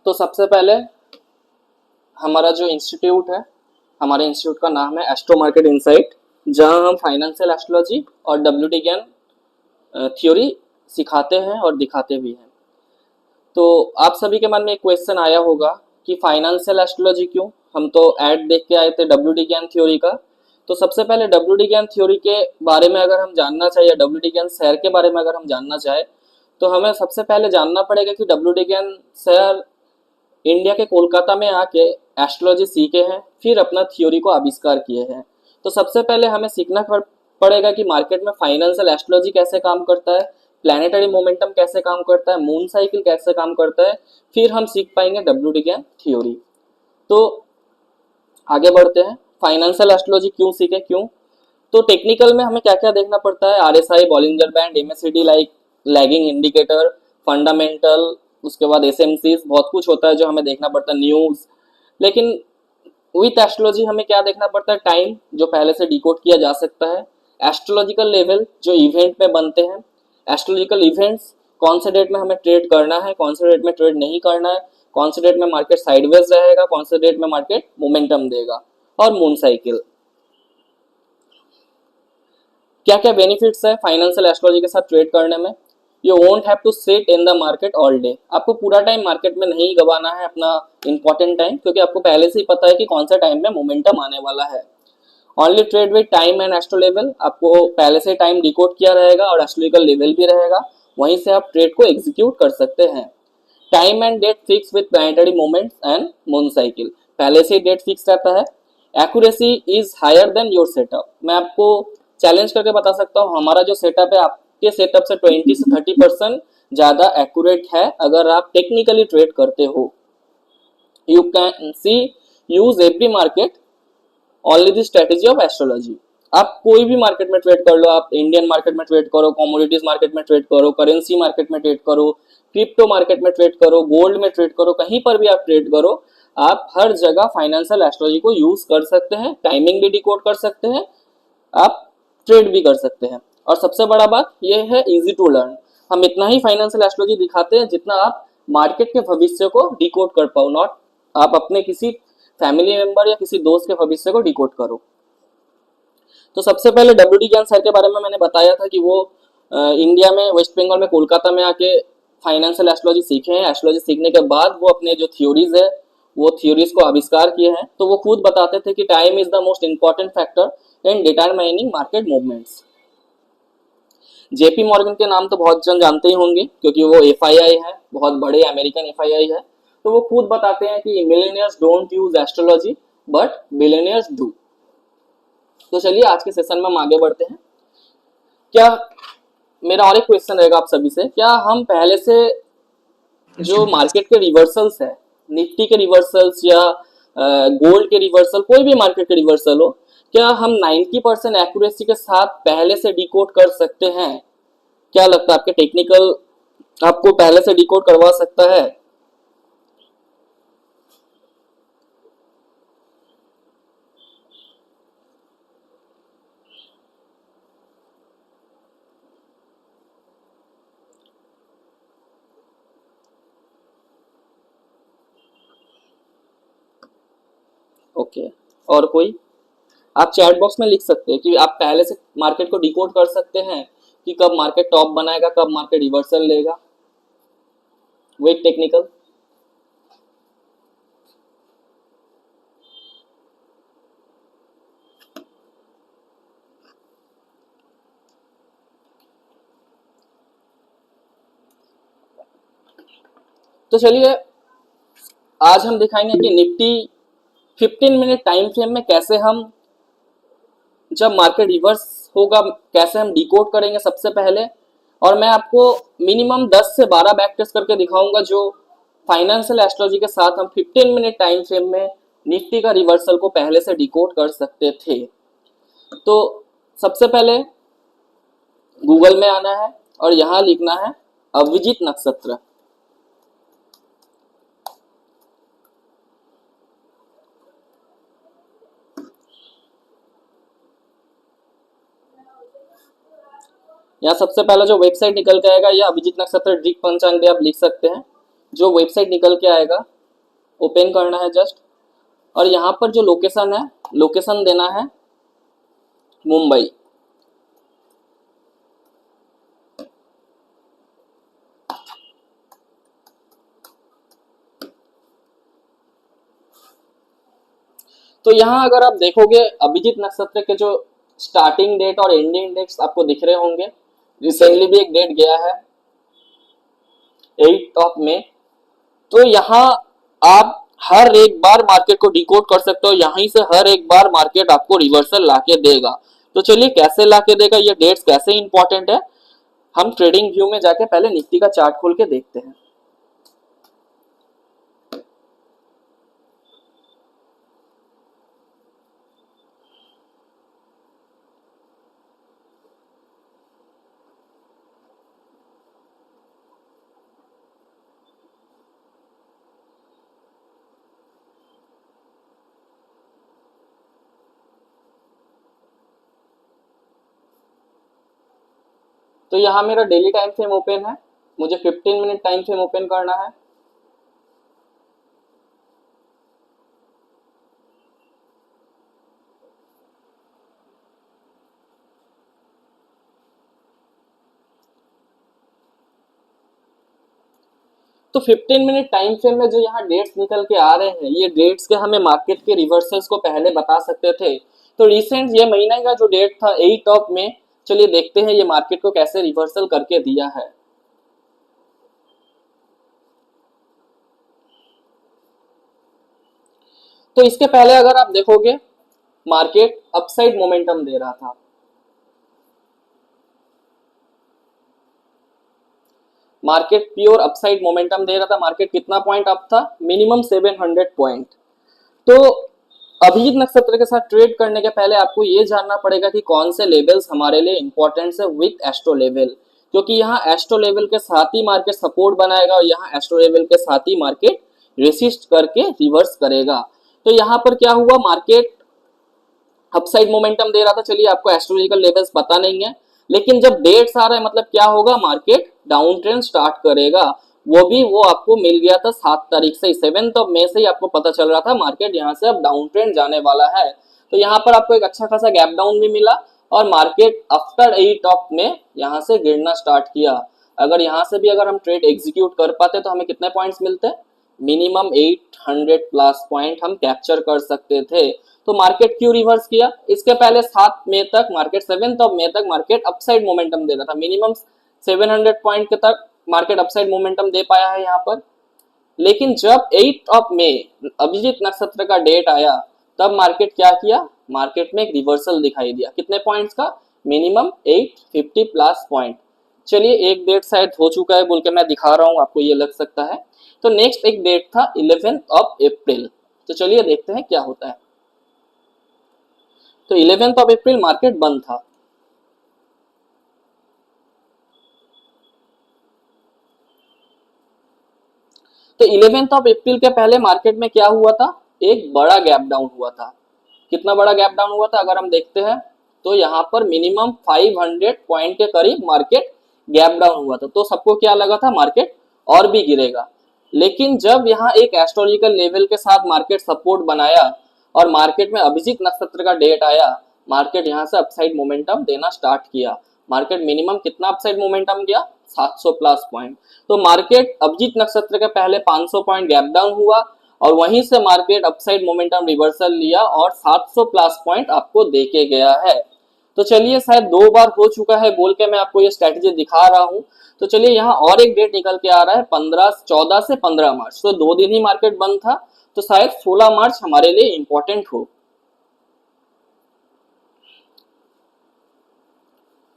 तो सबसे पहले हमारा जो इंस्टीट्यूट है, हमारे इंस्टीट्यूट का नाम है एस्ट्रो मार्केट इनसाइट, जहां हम फाइनेंशियल एस्ट्रोलॉजी और डब्ल्यूटी ज्ञान थ्योरी सिखाते हैं और दिखाते भी हैं। तो आप सभी के मन में एक क्वेश्चन आया होगा कि फाइनेंशियल एस्ट्रोलॉजी क्यों? हम तो ऐड देख के आए थे डब्ल्यूटी ज्ञान थ्योरी का। तो सबसे पहले डब्ल्यूटी ज्ञान थ्योरी के बारे में अगर हम जानना चाहिए, डब्ल्यूटी ज्ञान सर के बारे में अगर हम जानना चाहे, तो हमें सबसे पहले जानना पड़ेगा कि डब्ल्यूटी ज्ञान सर इंडिया के कोलकाता में आके एस्ट्रोलॉजी सीखे हैं, फिर अपना थ्योरी को आविष्कार किए हैं। तो सबसे पहले हमें सीखना पड़ेगा कि मार्केट में फाइनेंशियल एस्ट्रोलॉजी कैसे काम करता है, प्लैनेटरी मोमेंटम कैसे काम करता है, मून साइकिल कैसे काम करता है, फिर हम सीख पाएंगे डब्ल्यूटी ज्ञान थ्योरी। तो आगे बढ़ते हैं, फाइनेंशियल एस्ट्रोलॉजी क्यों सीखे, क्यों? तो टेक्निकल में हमें क्या क्या देखना पड़ता है? RSI, Bollinger band, MSCD like lagging indicator, fundamental, उसके बाद एसएमसीज, बहुत कुछ होता है जो हमें देखना पड़ता है, न्यूज। लेकिन विथ एस्ट्रोलॉजी हमें क्या देखना पड़ता है? टाइम, जो पहले से डिकोड किया जा सकता है। एस्ट्रोलॉजिकल लेवल, जो इवेंट में बनते हैं। एस्ट्रोलॉजिकल इवेंट्स, कौन से डेट में हमें ट्रेड करना है, कौन से डेट में ट्रेड नहीं करना है, कौन से डेट में मार्केट साइडवेज रहेगा, कौन से डेट में मार्केट मोमेंटम देगा। और मून साइकिल। क्या क्या बेनिफिट्स है फाइनेंशियल एस्ट्रोलॉजी के साथ ट्रेड करने में? You won't have to sit in the market all day. आपको पूरा टाइम मार्केट में नहीं गवाना है अपना इंपॉर्टेंट टाइम, क्योंकि आपको पहले से ही पता है कि कौन सा टाइम में मोमेंटम आने वाला है। Only trade with time and astro level, आपको पहले से टाइम डिकोड किया रहेगा और एस्ट्रोलॉजिकल लेवल भी रहेगा, वहीं से आप ट्रेड को एग्जीक्यूट कर सकते हैं। Time and date fix with planetary movements and moon cycle, पहले से ही डेट फिक्स रहता है। Accuracy is higher than your setup, मैं आपको चैलेंज करके बता सकता हूँ, हमारा जो सेटअप है आपके सेटअप से 20 से 30% ज्यादा एक्यूरेट है अगर आप टेक्निकली ट्रेड करते हो। You can see use every market only the strategy of astrology. आप कोई भी मार्केट में ट्रेड कर लो, आप इंडियन मार्केट में ट्रेड करो, कमोडिटीज मार्केट में ट्रेड करो, करेंसी मार्केट में ट्रेड करो, क्रिप्टो मार्केट में ट्रेड करो, गोल्ड में ट्रेड करो, कहीं पर भी आप ट्रेड करो, आप हर जगह फाइनेंशियल एस्ट्रोलॉजी को यूज कर सकते हैं, टाइमिंग भी डिकोड कर सकते हैं, आप ट्रेड भी कर सकते हैं। और सबसे बड़ा बात यह है, इजी टू लर्न। हम इतना ही फाइनेंशियल एस्ट्रोलॉजी दिखाते हैं जितना आप मार्केट के भविष्य को डिकोड कर पाओ, नॉट आप अपने किसी फैमिली मेंबर या किसी दोस्त के भविष्य को डिकोड करो। तो सबसे पहले डब्ल्यूडी ज्ञान सर के बारे में मैंने बताया था कि वो इंडिया में वेस्ट बंगाल में कोलकाता में आके फाइनेंशियल एस्ट्रोलॉजी सीखे हैं। एस्ट्रोलॉजी सीखने के बाद वो अपने जो थ्योरीज है वो थ्योरीज को आविष्कार किए हैं। तो वो खुद बताते थे कि time is the most important factor in determining market movements. JP Morgan के नाम तो बहुत जन जानते ही होंगे, क्योंकि वो एफआईआई है, बहुत बड़े अमेरिकन एफआईआई है। तो वो खुद बताते हैं कि millionaires don't use astrology but billionaires do. तो चलिए आज के सेशन में हम आगे बढ़ते हैं। क्या मेरा और एक क्वेश्चन रहेगा आप सभी से, क्या हम पहले से जो मार्केट के रिवर्सल्स है, निफ्टी के रिवर्सल्स या गोल्ड के रिवर्सल, कोई भी मार्केट के रिवर्सल हो, क्या हम 90% एक्यूरेसी के साथ पहले से डिकोड कर सकते हैं? क्या लगता है आपके टेक्निकल आपको पहले से डिकोड करवा सकता है? ओके, और कोई? आप चैट बॉक्स में लिख सकते हैं कि आप पहले से मार्केट को डिकोड कर सकते हैं कि कब मार्केट टॉप बनाएगा, कब मार्केट रिवर्सल लेगा, विद टेक्निकल। तो चलिए आज हम दिखाएंगे कि निफ्टी 15 मिनट टाइम फ्रेम में कैसे हम, जब मार्केट रिवर्स होगा, कैसे हम डिकोड करेंगे सबसे पहले। और मैं आपको मिनिमम 10 से 12 बैक टेस्ट करके दिखाऊंगा जो फाइनेंशियल एस्ट्रोलॉजी के साथ हम 15 मिनट टाइम फ्रेम में निफ्टी का रिवर्सल को पहले से डिकोड कर सकते थे। तो सबसे पहले गूगल में आना है और यहां लिखना है अभिजीत नक्षत्र। यहाँ सबसे पहला जो वेबसाइट निकल के आएगा, यह अभिजीत नक्षत्र ड्रिक पंचांग भी आप लिख सकते हैं। जो वेबसाइट निकल के आएगा ओपन करना है जस्ट, और यहाँ पर जो लोकेशन है, लोकेशन देना है मुंबई। तो यहाँ अगर आप देखोगे अभिजीत नक्षत्र के जो स्टार्टिंग डेट और एंडिंग डेट्स आपको दिख रहे होंगे। रिसेंटली भी एक डेट गया है 8 मई। तो यहाँ आप हर एक बार मार्केट को डिकोड कर सकते हो, यहीं से हर एक बार मार्केट आपको रिवर्सल लाके देगा। तो चलिए कैसे लाके देगा, ये डेट्स कैसे इंपॉर्टेंट है, हम ट्रेडिंग व्यू में जाके पहले निफ्टी का चार्ट खोल के देखते हैं। तो यहाँ मेरा डेली टाइम फ्रेम ओपन है, मुझे 15 मिनट टाइम फ्रेम ओपन करना है। तो 15 मिनट टाइम फ्रेम में जो यहाँ डेट्स निकल के आ रहे हैं, ये डेट्स के हमें मार्केट के रिवर्सल्स को पहले बता सकते थे। तो रिसेंट ये महीने का जो डेट था 8 में, चलिए देखते हैं ये मार्केट को कैसे रिवर्सल करके दिया है। तो इसके पहले अगर आप देखोगे मार्केट अपसाइड मोमेंटम दे रहा था, मार्केट प्योर अपसाइड मोमेंटम दे रहा था। मार्केट कितना पॉइंट अप था, मिनिमम 700 पॉइंट। तो अभिजीत नक्षत्र के साथ ट्रेड करने के पहले आपको ये जानना पड़ेगा कि कौन से लेवल्स हमारे लिए इंपॉर्टेंट है विथ एस्ट्रो लेवल, क्योंकि यहाँ एस्ट्रो लेवल के साथ ही मार्केट सपोर्ट बनाएगा और यहाँ एस्ट्रो लेवल के साथ ही मार्केट रेसिस्ट करके रिवर्स करेगा। तो यहाँ पर क्या हुआ, मार्केट अपसाइड मोमेंटम दे रहा था। चलिए आपको एस्ट्रोलॉजिकल लेवल्स पता नहीं है, लेकिन जब डेट्स आ रहा है मतलब क्या होगा, मार्केट डाउन ट्रेंड स्टार्ट करेगा। वो आपको मिल गया था 7 तारीख से, 7 मई से ही आपको पता चल रहा था मार्केट यहाँ से अब डाउन ट्रेंड जाने वाला है। तो यहाँ पर आपको एक अच्छा खासा गैप डाउन भी मिला और मार्केट आफ्टर 8 में यहाँ से गिरना स्टार्ट किया। अगर यहाँ से भी अगर हम ट्रेड एग्जीक्यूट कर पाते तो हमें कितने पॉइंट्स मिलते, मिनिमम 800 प्लस पॉइंट हम कैप्चर कर सकते थे। तो मार्केट क्यों रिवर्स किया, इसके पहले 7 मई तक मार्केट 7 मई तक मार्केट अपसाइड मोमेंटम दे रहा था, मिनिमम 700 पॉइंट के तक मार्केट अपसाइड मोमेंटम दे पाया है यहाँ पर। लेकिन जब 8 मई अभिजीत नक्षत्र का डेट आया तब मार्केट क्या किया, मार्केट में एक रिवर्सल दिखाई दिया। कितने पॉइंट्स का, मिनिमम 850 प्लस पॉइंट। चलिए एक डेट शायद हो चुका है बोल के मैं दिखा रहा हूं, आपको ये लग सकता है। तो नेक्स्ट एक डेट था 11 अप्रैल। तो चलिए देखते हैं क्या होता है। तो 11 अप्रैल मार्केट बंद था। तो 11 अप्रैल के पहले मार्केट में क्या हुआ था, एक बड़ा गैप डाउन हुआ था। कितना बड़ा गैप डाउन हुआ था अगर हम देखते हैं तो यहाँ पर मिनिमम 500 पॉइंट के करीब मार्केट गैप डाउन हुआ था। तो सबको क्या लगा था, मार्केट और भी गिरेगा। लेकिन जब यहाँ एक एस्ट्रोलॉजिकल लेवल के साथ मार्केट सपोर्ट बनाया और मार्केट में अभिजीत नक्षत्र का डेट आया, मार्केट यहाँ से अपसाइड मोमेंटम देना स्टार्ट किया। मार्केट मिनिमम कितना अपसाइड मोमेंटम गया, 700 प्लस पॉइंट। तो मार्केट अभिजीत नक्षत्र के पहले 500 पॉइंट गैप डाउन हुआ और वहीं से मार्केट अपसाइड मोमेंटम रिवर्सल लिया और 700 प्लस पॉइंट आपको देके गया है। तो चलिए शायद 2 बार हो चुका है बोल के मैं आपको ये स्ट्रेटजी दिखा रहा हूं। तो चलिए यहाँ और एक डेट निकल के आ रहा है 14 से 15 मार्च। तो 2 दिन ही मार्केट बंद था, तो शायद 16 मार्च हमारे लिए इंपॉर्टेंट हो।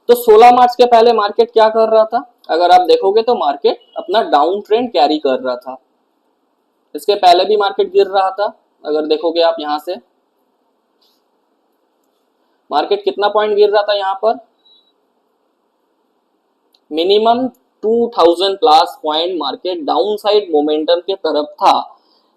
तो 16 मार्च के पहले मार्केट क्या कर रहा था, अगर आप देखोगे तो मार्केट अपना डाउन ट्रेंड कैरी कर रहा था। इसके पहले भी मार्केट गिर रहा था, अगर देखोगे आप यहां से मार्केट कितना पॉइंट गिर रहा था, यहाँ पर minimum 2000 plus point market down side momentum के तरफ था।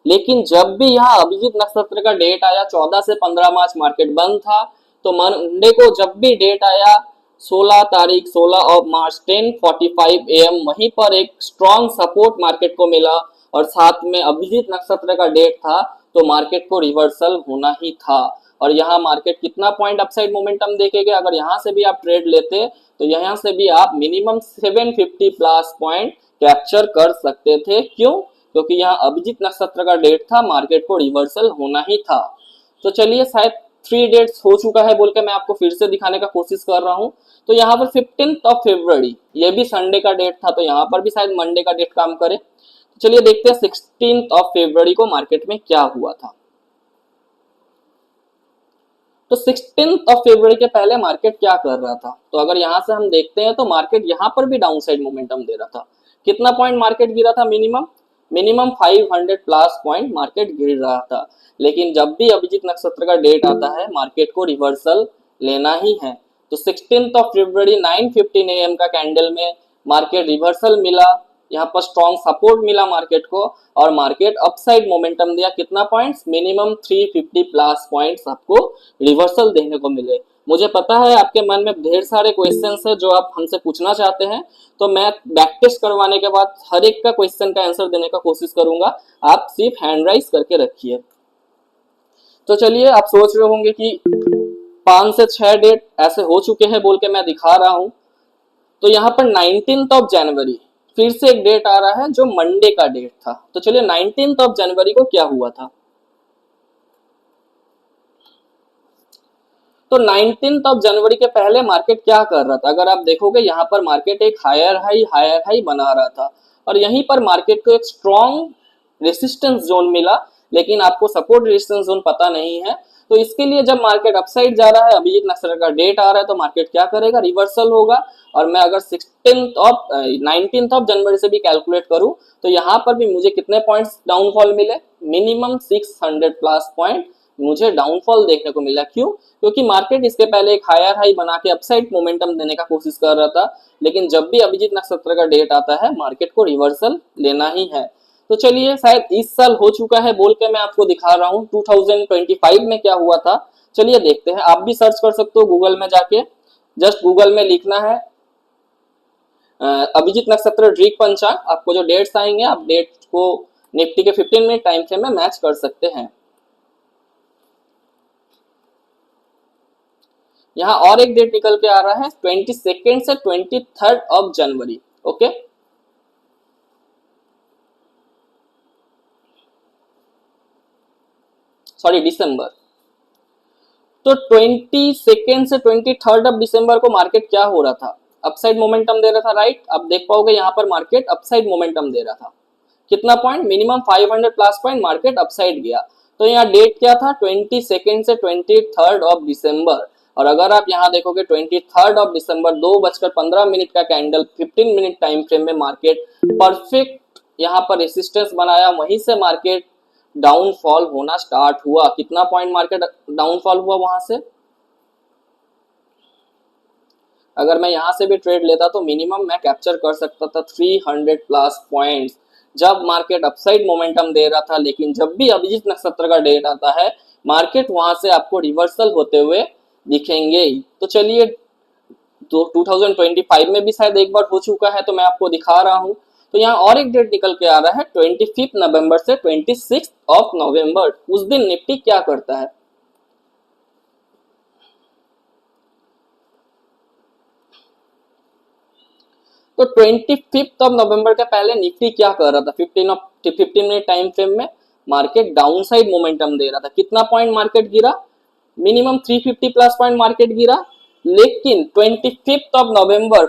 लेकिन जब भी यहाँ अभिजीत नक्षत्र का डेट आया 14 से 15 मार्च मार्केट बंद था। तो मंडे को जब भी डेट आया 16 तारीख 16 ऑफ मार्च 10:45 AM वहीं पर एक स्ट्रॉन्ग सपोर्ट मार्केट को मिला और साथ में अभिजीत नक्षत्र का डेट था, तो मार्केट को रिवर्सल होना ही था। और यहाँ मार्केट कितना पॉइंट अपसाइड मोमेंटम देखेगा, अगर यहाँ से भी आप ट्रेड लेते तो यहाँ से भी आप मिनिमम 750 प्लस पॉइंट कैप्चर कर सकते थे। क्यों? क्योंकि यहाँ अभिजीत नक्षत्र का डेट था, मार्केट को रिवर्सल होना ही था। तो चलिए, शायद 3 डेट्स हो चुका है बोल के मैं आपको फिर से दिखाने का कोशिश कर रहा हूँ। तो यहाँ पर 15 फरवरी ये भी संडे का डेट था, तो यहाँ पर भी शायद मंडे का डेट काम करे। तो चलिए देखते हैं 16 फरवरी को मार्केट में क्या हुआ था। तो 16 फरवरी के पहले मार्केट क्या कर रहा था, तो अगर यहां से हम देखते हैं तो मार्केट यहां पर भी डाउन साइड मोमेंटम दे रहा था। कितना पॉइंट मार्केट गिरा था? मिनिमम 500 प्लस पॉइंट मार्केट गिर रहा था। लेकिन जब भी अभिजीत नक्षत्र का डेट आता है, मार्केट को रिवर्सल लेना ही है। तो 16 फरवरी 9:15 AM का कैंडल में मार्केट रिवर्सल मिला, यहाँ पर स्ट्रॉन्ग सपोर्ट मिला मार्केट को, और मार्केट अपसाइड मोमेंटम दिया। कितना पॉइंट्स? मिनिमम 350 प्लस पॉइंट्स आपको रिवर्सल देखने को मिले। मुझे पता है आपके मन में ढेर सारे क्वेश्चंस है जो आप हमसे पूछना चाहते हैं, तो मैं बैक टेस्ट करवाने के बाद हर एक का क्वेश्चन का आंसर देने का कोशिश करूंगा। आप सिर्फ हैंड राइज करके रखिए। तो चलिए, आप सोच रहे होंगे कि 5 से 6 डेट ऐसे हो चुके हैं बोल के मैं दिखा रहा हूं। तो यहाँ पर 19 जनवरी फिर से एक डेट आ रहा है जो मंडे का डेट था। तो चलिए, 19 जनवरी को क्या हुआ था। तो 19 जनवरी के पहले मार्केट क्या कर रहा था, अगर आप देखोगे यहाँ पर मार्केट एक हायर हाई बना रहा था, और यहीं पर मार्केट को एक स्ट्रॉन्ग रेसिस्टेंस जोन मिला, लेकिन आपको सपोर्ट रेसिस्टेंस जोन पता नहीं है। तो इसके लिए जब मार्केट अपसाइड जा रहा है, अभिजीत नक्षत्र का डेट आ रहा है, तो मार्केट क्या करेगा? रिवर्सल होगा। और मैं अगर 19 जनवरी से भी कैलकुलेट करूं तो यहाँ पर भी मुझे कितने पॉइंट्स डाउनफॉल मिले? मिनिमम 600 प्लस पॉइंट मुझे डाउनफॉल देखने को मिला। क्यों? क्योंकि मार्केट इसके पहले एक हायर हाई बना के अपसाइड मोमेंटम देने का कोशिश कर रहा था, लेकिन जब भी अभिजीत नक्षत्र का डेट आता है, मार्केट को रिवर्सल लेना ही है। तो चलिए, शायद इस साल हो चुका है बोल के मैं आपको दिखा रहा हूँ 2025 में क्या हुआ था। चलिए देखते हैं। आप भी सर्च कर सकते हो गूगल में जाके, जस्ट गूगल में लिखना है अभिजीत नक्षत्र ड्रीक पंचांग। आपको जो डेट्स आएंगे, आप डेट को निफ्टी के 15 मिनट टाइम फ्रेम में मैच कर सकते हैं। यहाँ और एक डेट निकल के आ रहा है 22 से 23 जनवरी। ओके, सॉरी, दिसंबर। तो 22 से 23 दिसंबर को मार्केट क्या हो रहा था? अपसाइड मोमेंटम दे रहा था, राइट। अब देख पाओगे यहाँ पर मार्केट अपसाइड मोमेंटम दे रहा था। कितना point? Minimum 500 plus point market upside गया। तो यहाँ डेट क्या था? 22 से 23 दिसंबर। और अगर आप यहाँ देखोगे 23 दिसंबर 2:15 का कैंडल 15 मिनट टाइम फ्रेम में मार्केट परफेक्ट यहाँ पर रेसिस्टेंस बनाया, वहीं से मार्केट डाउनफॉल होना स्टार्ट हुआ। कितना पॉइंट मार्केट डाउनफॉल हुआ वहां से? अगर मैं यहां से भी ट्रेड लेता तो मिनिमम मैं कैप्चर कर सकता था 300 प्लस पॉइंट्स, जब मार्केट अपसाइड मोमेंटम दे रहा था। लेकिन जब भी अभिजीत नक्षत्र का डेट आता है, मार्केट वहां से आपको रिवर्सल होते हुए दिखेंगे। तो चलिए, 2025 में भी शायद एक बार हो चुका है, तो मैं आपको दिखा रहा हूं। तो यहाँ और एक डेट निकल के आ रहा है 25 नवंबर से 26 नवंबर। उस दिन निफ्टी क्या करता है? तो 25 नवंबर के पहले निफ्टी क्या कर रहा था? 15 मिनट टाइम फ्रेम में मार्केट डाउन साइड मोमेंटम दे रहा था। कितना पॉइंट मार्केट गिरा? मिनिमम 350 प्लस पॉइंट मार्केट गिरा। लेकिन 25 नवंबर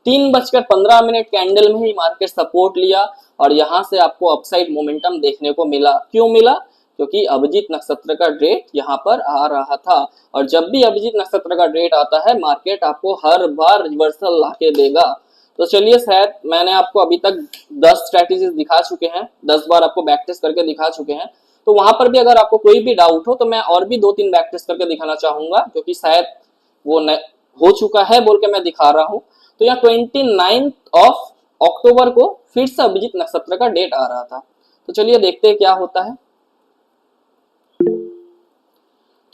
3:15 कैंडल में ही मार्केट सपोर्ट लिया, और यहां से आपको अपसाइड मोमेंटम देखने को मिला। क्यों मिला? क्योंकि अभिजीत नक्षत्र का डेट यहाँ पर आ रहा था, और जब भी अभिजीत नक्षत्र का डेट आता है, मार्केट आपको हर बार रिवर्सल लाके देगा। तो चलिए, शायद मैंने आपको अभी तक 10 स्ट्रेटेजीज दिखा चुके हैं, 10 बार आपको बैक टेस्ट करके दिखा चुके हैं। तो वहां पर भी अगर आपको कोई भी डाउट हो तो मैं और भी 2-3 बैक टेस्ट करके दिखाना चाहूंगा, क्योंकि शायद वो हो चुका है बोल के मैं दिखा रहा हूं। तो यहाँ 29 अक्टूबर को फिर से अभिजीत नक्षत्र का डेट आ रहा था। तो चलिए देखते हैं क्या होता है।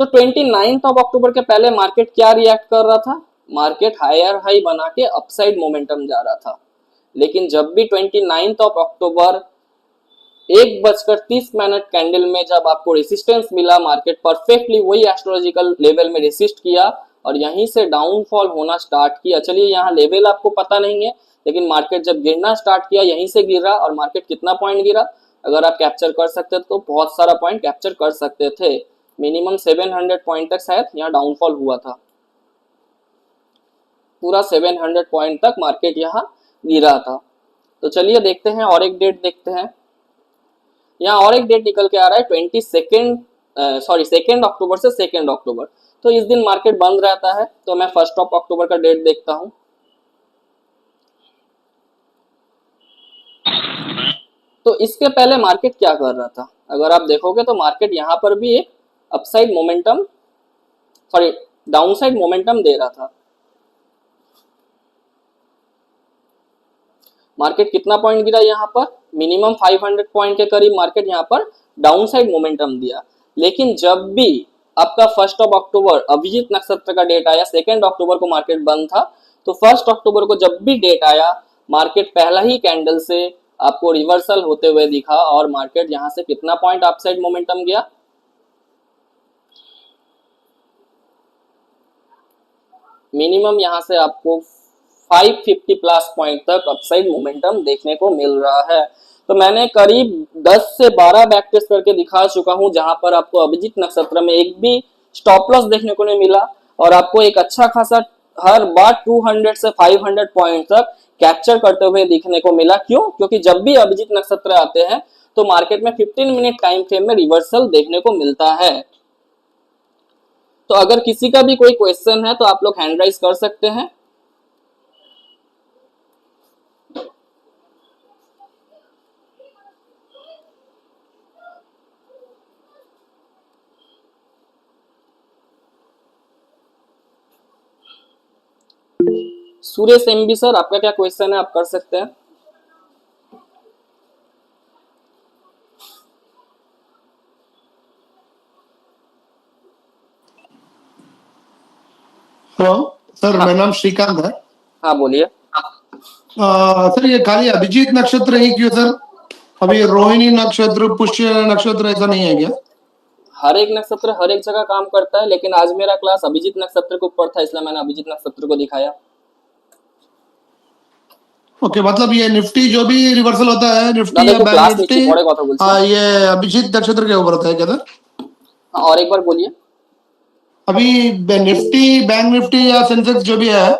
तो 29 अक्टूबर के पहले मार्केट क्या रिएक्ट कर रहा था? मार्केट हायर हाई बना के अपसाइड मोमेंटम जा रहा था, लेकिन जब भी 29 अक्टूबर 1:30 कैंडल में जब आपको रेसिस्टेंस मिला, मार्केट परफेक्टली वही एस्ट्रोलॉजिकल लेवल में रेसिस्ट किया और यहीं से डाउनफॉल होना स्टार्ट किया। चलिए यहाँ लेवल आपको पता नहीं है, लेकिन मार्केट जब गिरना स्टार्ट किया यहीं से गिरा और मार्केट कितना पॉइंट गिरा, अगर आप कैप्चर कर सकते तो बहुत सारा पॉइंट कैप्चर कर सकते थे। मिनिमम 700 पॉइंट तक शायद यहाँ डाउनफॉल हुआ था, पूरा 700 पॉइंट तक मार्केट यहाँ गिरा था। तो चलिए देखते हैं और एक डेट देखते हैं। यहाँ और एक डेट निकल के आ रहा है 2 अक्टूबर से 2 अक्टूबर। तो इस दिन मार्केट बंद रहता है, तो मैं 1 अक्टूबर का डेट देखता हूं। तो इसके पहले मार्केट क्या कर रहा था, अगर आप देखोगे तो मार्केट यहाँ पर भी एक अपसाइड मोमेंटम डाउनसाइड मोमेंटम दे रहा था। मार्केट कितना पॉइंट गिरा यहाँ पर, मिनिमम 500 पॉइंट के करीब मार्केट यहाँ पर डाउनसाइड मोमेंटम दिया। लेकिन जब भी आपका 1 अक्टूबर अभिजीत नक्षत्र का डेट आया, 2 अक्टूबर को मार्केट बंद था, तो 1 अक्टूबर को जब भी डेट आया, मार्केट पहला ही कैंडल से आपको रिवर्सल होते हुए दिखा और मार्केट यहां से कितना पॉइंट अपसाइड मोमेंटम गया, मिनिमम यहां से आपको 550 प्लस पॉइंट तक अपसाइड मोमेंटम देखने को मिल रहा है। तो मैंने करीब 10 से 12 बैक टेस्ट करके दिखा चुका हूं, जहां पर आपको अभिजीत नक्षत्र में एक भी स्टॉप लॉस देखने को नहीं मिला और आपको एक अच्छा खासा हर बार 200 से 500 पॉइंट तक कैप्चर करते हुए दिखने को मिला। क्यों? क्योंकि जब भी अभिजीत नक्षत्र आते हैं तो मार्केट में 15 मिनट टाइम फ्रेम में रिवर्सल देखने को मिलता है। तो अगर किसी का भी कोई क्वेश्चन है तो आप लोग हैंड राइज कर सकते हैं। सुरेश एमबी सर, आपका क्या क्वेश्चन है, आप कर सकते हैं। हेलो सर, हाँ। मेरा नाम श्रीकांत है। हाँ बोलिए। सर ये खाली अभिजीत नक्षत्र ही क्यों सर? अभी रोहिणी नक्षत्र, पुष्य नक्षत्र ऐसा नहीं है क्या? हर एक नक्षत्र हर एक जगह काम करता है, लेकिन आज मेरा क्लास अभिजीत नक्षत्र के ऊपर था, इसलिए मैंने अभिजीत नक्षत्र को दिखाया। ओके, मतलब ये निफ्टी जो भी रिवर्सल होता है, निफ्टी या देखो बैंक क्लास निफ्टी, नीचे पड़े কথা বলছি। ये अभिजीत नक्षत्र के ऊपर होता है क्या सर? हाँ, और एक बार बोलिए। अभी निफ्टी, बैंक निफ्टी या सेंसेक्स जो भी है,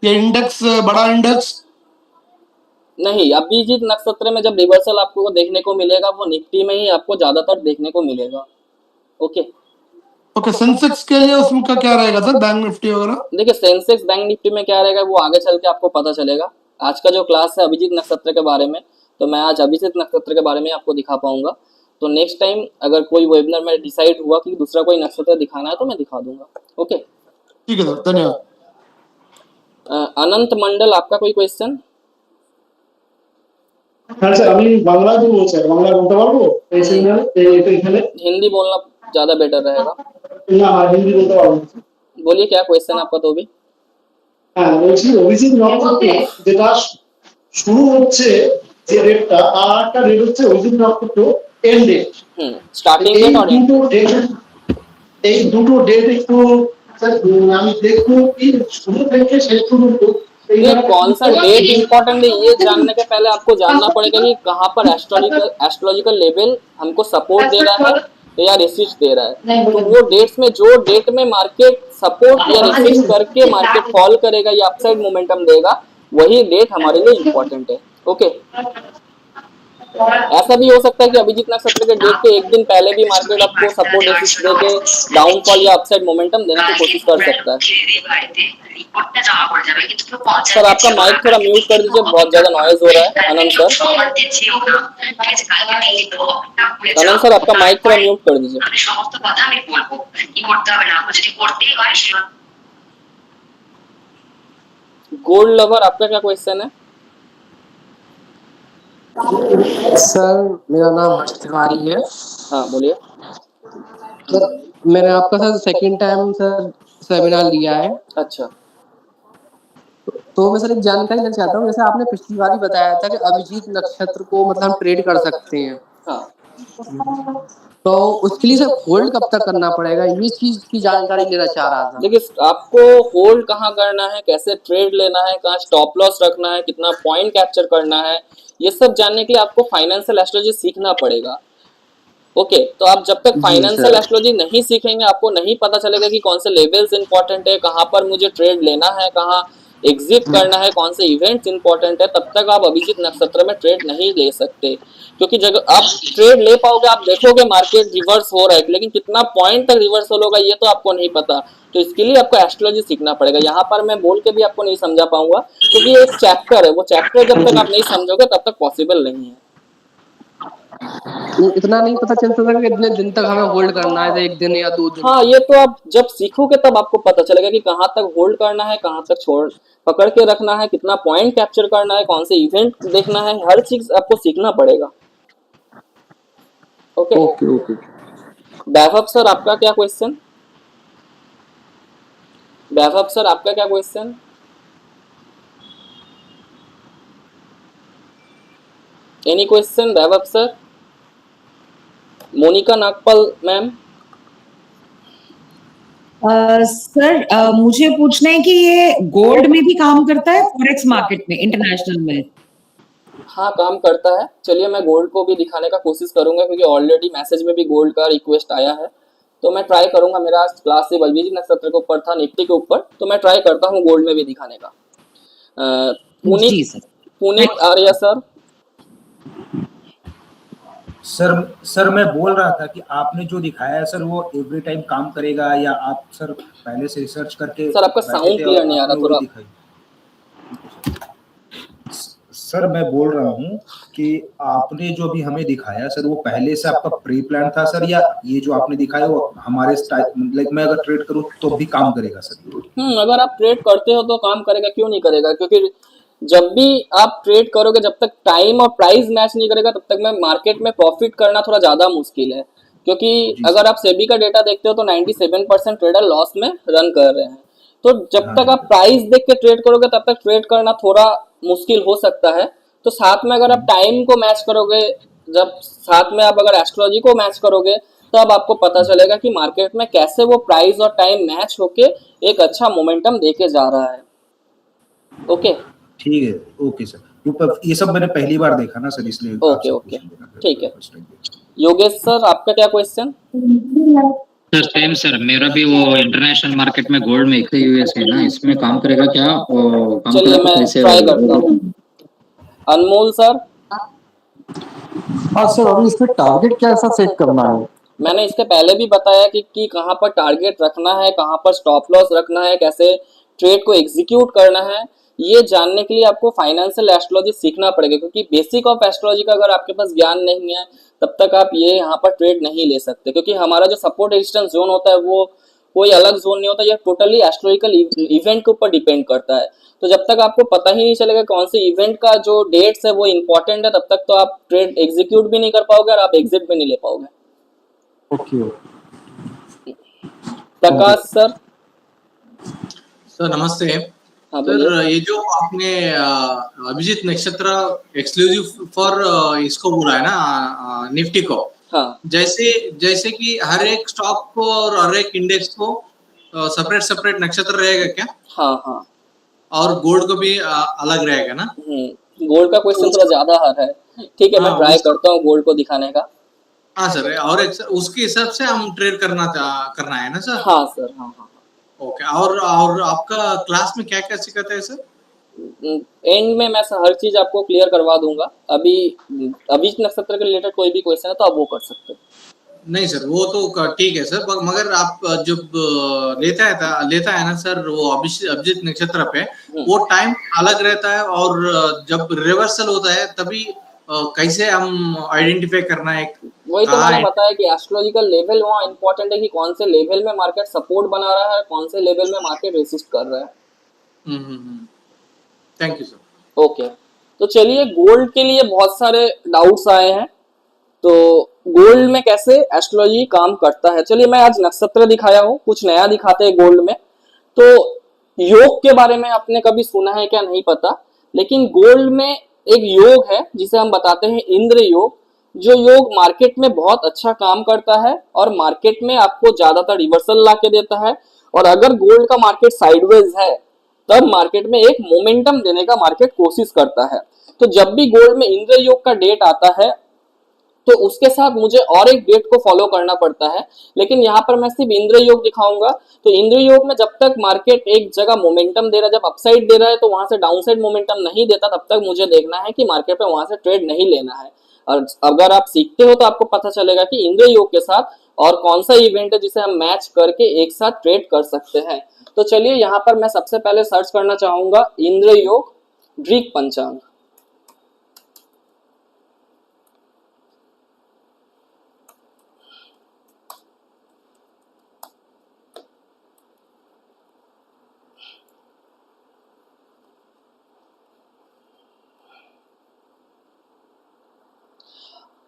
ये इंडेक्स, बड़ा इंडेक्स नहीं, अभिजीत नक्षत्र में जब रिवर्सल आपको देखने को मिलेगा वो निफ्टी में ही आपको ज्यादातर देखने को मिलेगा। ओके ओके, सेंसेक्स के लिए उसका क्या रहेगा सर, बैंक निफ्टी वगैरह? देखिए सेंसेक्स बैंक निफ्टी में क्या रहेगा वो आगे चल के आपको पता चलेगा। आज का जो क्लास है अभिजीत नक्षत्र के बारे में, तो मैं आज अभिजीत नक्षत्र के बारे में आपको दिखा पाऊंगा। तो नेक्स्ट टाइम अगर कोई वेबिनार में डिसाइड हुआ कि दूसरा कोई नक्षत्र दिखाना है तो मैं दिखा दूंगा। ओके ठीक है सर, धन्यवाद। अनंत मंडल, आपका कोई क्वेश्चन? হ্যাঁ স্যার, আমি বাংলা বলবো স্যার, বাংলা বলতে পারবো এই সেমিনারে এটা এখানে? हिंदी बोलना ज्यादा बेटर रहेगा। না, হিন্দি বলতে পারবো না। बोलिए क्या क्वेश्चन आपका तो भी। হ্যাঁ বলছি, অভিজিৎ নক্ষত্র যেটা শুরু হচ্ছে যে রেটটা, আর একটা রেট হচ্ছে অভিজিৎ নক্ষত্র এন্ড ডেট। स्टार्टिंग এই डेट और দুটো ডেট, এই দুটো ডেট একটু স্যার আমি দেখবো কি শুরু থেকে শেষ পর্যন্ত ये कौन सा डेट इंपॉर्टेंट है ये जानने के पहले आपको जानना पड़ेगा कि कहाँ पर एस्ट्रोलॉजिकल लेवल हमको सपोर्ट दे रहा है या रेसिस्ट दे रहा है। तो वो डेट्स में जो डेट में मार्केट सपोर्ट या रेसिस्ट करके मार्केट फॉल करेगा या अपसाइड मोमेंटम देगा, वही डेट हमारे लिए इंपॉर्टेंट है। ओके, ऐसा भी हो सकता है कि अभिजीत नक्षत्र के डेट के एक दिन पहले भी मार्केट आपको सपोर्ट रेसिस्ट देके डाउनफॉल या अपसाइड मोमेंटम देने की कोशिश कर सकता है। सर आपका माइक थोड़ा म्यूट कर दीजिए, बहुत ज्यादा नॉइज हो रहा है। आनंद सर, आनंद सर आपका माइक थोड़ा म्यूट कर दीजिए। गोल्ड लवर, आपका क्या क्वेश्चन है? सर मेरा नाम हर्ष तिवारी है। हाँ बोलिए। सर मैंने आपका sir second time sir seminar लिया है। अच्छा, तो मैं सर एक जानकारी लेना चाहता हूँ, जैसे आपने पिछली बार ही बताया था कि अभिजीत नक्षत्र को मतलब हम ट्रेड कर सकते हैं, हाँ, तो उसके लिए सर होल्ड कब तक करना पड़ेगा, ये चीज की जानकारी लेना चाह रहा था। देखिए आपको होल्ड कहाँ करना है, कैसे ट्रेड लेना है, कहाँ स्टॉप लॉस रखना है, कितना पॉइंट कैप्चर करना है, ये सब जानने के लिए आपको फाइनेंशियल एस्ट्रोलॉजी सीखना पड़ेगा। ओके, तो आप जब तक जी फाइनेंशियल सर। एस्ट्रोलॉजी नहीं सीखेंगे आपको नहीं पता चलेगा कि कौन से लेवल्स इंपॉर्टेंट है, कहाँ पर मुझे ट्रेड लेना है, कहाँ एग्जिट करना है, कौन से इवेंट्स इंपॉर्टेंट है, तब तक आप अभिजीत नक्षत्र में ट्रेड नहीं ले सकते। क्योंकि जब आप ट्रेड ले पाओगे आप देखोगे मार्केट रिवर्स हो रहा है, लेकिन कितना पॉइंट तक रिवर्सल होगा ये तो आपको नहीं पता। तो इसके लिए आपको एस्ट्रोलॉजी सीखना पड़ेगा। यहाँ पर मैं बोल के भी आपको नहीं समझा पाऊंगा क्योंकि ये एक चैप्टर है, वो चैप्टर जब तक आप नहीं समझोगे तब तक पॉसिबल नहीं है। इतना नहीं पता चल सकता कि कितने दिन तक हमें होल्ड करना है, एक दिन या 2 दिन। हाँ, ये तो आप जब सीखोगे तब आपको पता चलेगा कि कहाँ तक होल्ड करना है, कहाँ तक छोड़ पकड़ के रखना है, कितना पॉइंट कैप्चर करना है, कौन से इवेंट देखना है, हर चीज आपको सीखना पड़ेगा। Okay okay okay. Vaibhav sir आपका क्या क्वेश्चन? वैभव सर आपका क्या question? Any question Vaibhav sir? Monika Nagpal ma'am? Sir मुझे पूछना है कि ये गोल्ड में भी काम करता है, फॉरेक्स मार्केट में, इंटरनेशनल में? हाँ, काम करता है। चलिए मैं गोल्ड को भी दिखाने का कोशिश करूंगा क्योंकि ऑलरेडी मैसेज में भी गोल्ड का रिक्वेस्ट आया है, तो मैं ट्राई करूंगा। मेरा आज क्लास सिर्फ अभिजीत नक्षत्र के ऊपर था, निफ्टी के ऊपर, तो मैं ट्राई करता हूँ गोल्ड में भी दिखाने का। पुनीत जी सर। पुनीत आर्य सर? सर मैं बोल रहा था कि आपने जो दिखाया है सर वो एवरी टाइम काम करेगा या आप सर पहले से रिसर्च करके सर आपका बैठे साउंड थे क्लियर और नहीं आ रहा आपने थोड़ा। वही दिखाई? सर मैं बोल रहा हूँ कि आपने जो भी हमें दिखाया सर वो पहले से आपका प्री प्लान था सर, या ये जो आपने दिखाया वो हमारे लाइक मैं अगर ट्रेड करूँ तो भी काम करेगा सर? अगर आप ट्रेड करते हो तो काम करेगा, क्यों नहीं करेगा? क्योंकि जब भी आप ट्रेड करोगे जब तक टाइम और प्राइस मैच नहीं करेगा तब तक में मार्केट में प्रॉफिट करना थोड़ा ज्यादा मुश्किल है। क्योंकि अगर आप सेबी का डेटा देखते हो तो 97% ट्रेडर लॉस में रन कर रहे हैं। तो जब तक आप प्राइस देख के ट्रेड करोगे तब तक ट्रेड करना थोड़ा मुश्किल हो सकता है। तो साथ में अगर आप टाइम को मैच करोगे, जब साथ में आप अगर एस्ट्रोलॉजी को मैच करोगे तब आपको पता चलेगा कि मार्केट में कैसे वो प्राइस और टाइम मैच होके एक अच्छा मोमेंटम देके जा रहा है। ओके ठीक है, ओके सर। ये सब मैंने पहली बार देखा ना सर, इसलिए ओके ओके ठीक है। योगेश सर आपका क्या क्वेश्चन? सर सेम सर, मेरा भी वो इंटरनेशनल मार्केट में गोल्ड में एक यूएस है ना, इसमें काम करेगा क्या? और काम चलिए करेगा तो मैं कैसे? ट्राई करता हूँ। अनमोल सर? हाँ सर, अभी इसमें टारगेट कैसा सेट करना है? मैंने इसके पहले भी बताया कि कहाँ पर टारगेट रखना है, कहाँ पर स्टॉप लॉस रखना है, कैसे ट्रेड को एग्जीक्यूट करना है। ये जानने के लिए आपको फाइनेंशियल एस्ट्रोलॉजी सीखना पड़ेगा, क्योंकि बेसिक ऑफ एस्ट्रोलॉजी का अगर आपके पास ज्ञान नहीं है तब तक आप ये यहाँ पर ट्रेड नहीं ले सकते। क्योंकि हमारा जो सपोर्ट रेजिस्टेंस जोन होता है वो कोई अलग जोन नहीं होता, ये टोटली एस्ट्रोलॉजिकल इवेंट के ऊपर डिपेंड करता है। तो जब तक आपको पता ही नहीं चलेगा कौन से इवेंट का जो डेट्स है वो इंपॉर्टेंट है तब तक तो आप ट्रेड एग्जीक्यूट भी नहीं कर पाओगे और आप एग्जिट भी नहीं ले पाओगे। ओके। प्रकाश सर? सर नमस्ते। हाँ सर बोलिए। ये जो आपने अभिजीत नक्षत्र एक्सक्लूसिव फॉर इसको बोला है ना निफ्टी को, हाँ जैसे जैसे कि हर एक स्टॉक को और हर एक इंडेक्स को सेपरेट सेपरेट नक्षत्र रहेगा क्या? हाँ हाँ और गोल्ड को भी अलग रहेगा ना? गोल्ड का क्वेश्चन थोड़ा ज्यादा हार्ड है। ठीक है मैं ट्राई करता हूँ गोल्ड को दिखाने का। हाँ सर, और उसके हिसाब से हम ट्रेड करना है ना सर? हाँ सर, हाँ हाँ ओके। और आपका क्लास में क्या क्या सिखाता है सर? एंड में मैं हर चीज आपको क्लियर करवा दूंगा। अभी अभिजीत नक्षत्र के रिलेटेड कोई भी क्वेश्चन है तो आप वो कर सकते हो। नहीं सर वो तो ठीक है सर, मगर आप जब लेता है ना सर वो अभिजीत नक्षत्र पे, वो टाइम अलग रहता है और जब रिवर्सल होता है तभी कैसे हम आइडेंटिफाई करना है? वही तो मैंने बताया कि एस्ट्रोलॉजिकल लेवल वहाँ इंपॉर्टेंट है कि कौन से लेवल में मार्केट सपोर्ट बना रहा है, कौन से लेवल में मार्केट रेसिस्ट कर रहा है। Thank you sir. ओके, तो चलिए गोल्ड के लिए बहुत सारे डाउट्स आए हैं, तो गोल्ड में कैसे एस्ट्रोलॉजी काम करता है। चलिए मैं आज नक्षत्र दिखाया हूँ, कुछ नया दिखाते हैं गोल्ड में। तो योग के बारे में आपने कभी सुना है क्या नहीं पता, लेकिन गोल्ड में एक योग है जिसे हम बताते हैं इंद्र योग। जो योग मार्केट में बहुत अच्छा काम करता है और मार्केट में आपको ज्यादातर रिवर्सल ला के देता है। और अगर गोल्ड का मार्केट साइडवेज है तब मार्केट में एक मोमेंटम देने का मार्केट कोशिश करता है। तो जब भी गोल्ड में इंद्र योग का डेट आता है तो उसके साथ मुझे और एक डेट को फॉलो करना पड़ता है, लेकिन यहाँ पर मैं सिर्फ इंद्र योग दिखाऊंगा। तो इंद्र योग में जब तक मार्केट एक जगह मोमेंटम दे रहा है, जब अपसाइड दे रहा है तो वहां से डाउनसाइड मोमेंटम नहीं देता, तब तक मुझे देखना है कि मार्केट पे वहां से ट्रेड नहीं लेना है। और अगर आप सीखते हो तो आपको पता चलेगा कि इंद्र योग के साथ और कौन सा इवेंट है जिसे हम मैच करके एक साथ ट्रेड कर सकते हैं। तो चलिए यहाँ पर मैं सबसे पहले सर्च करना चाहूंगा इंद्र योग ग्रीक पंचांग।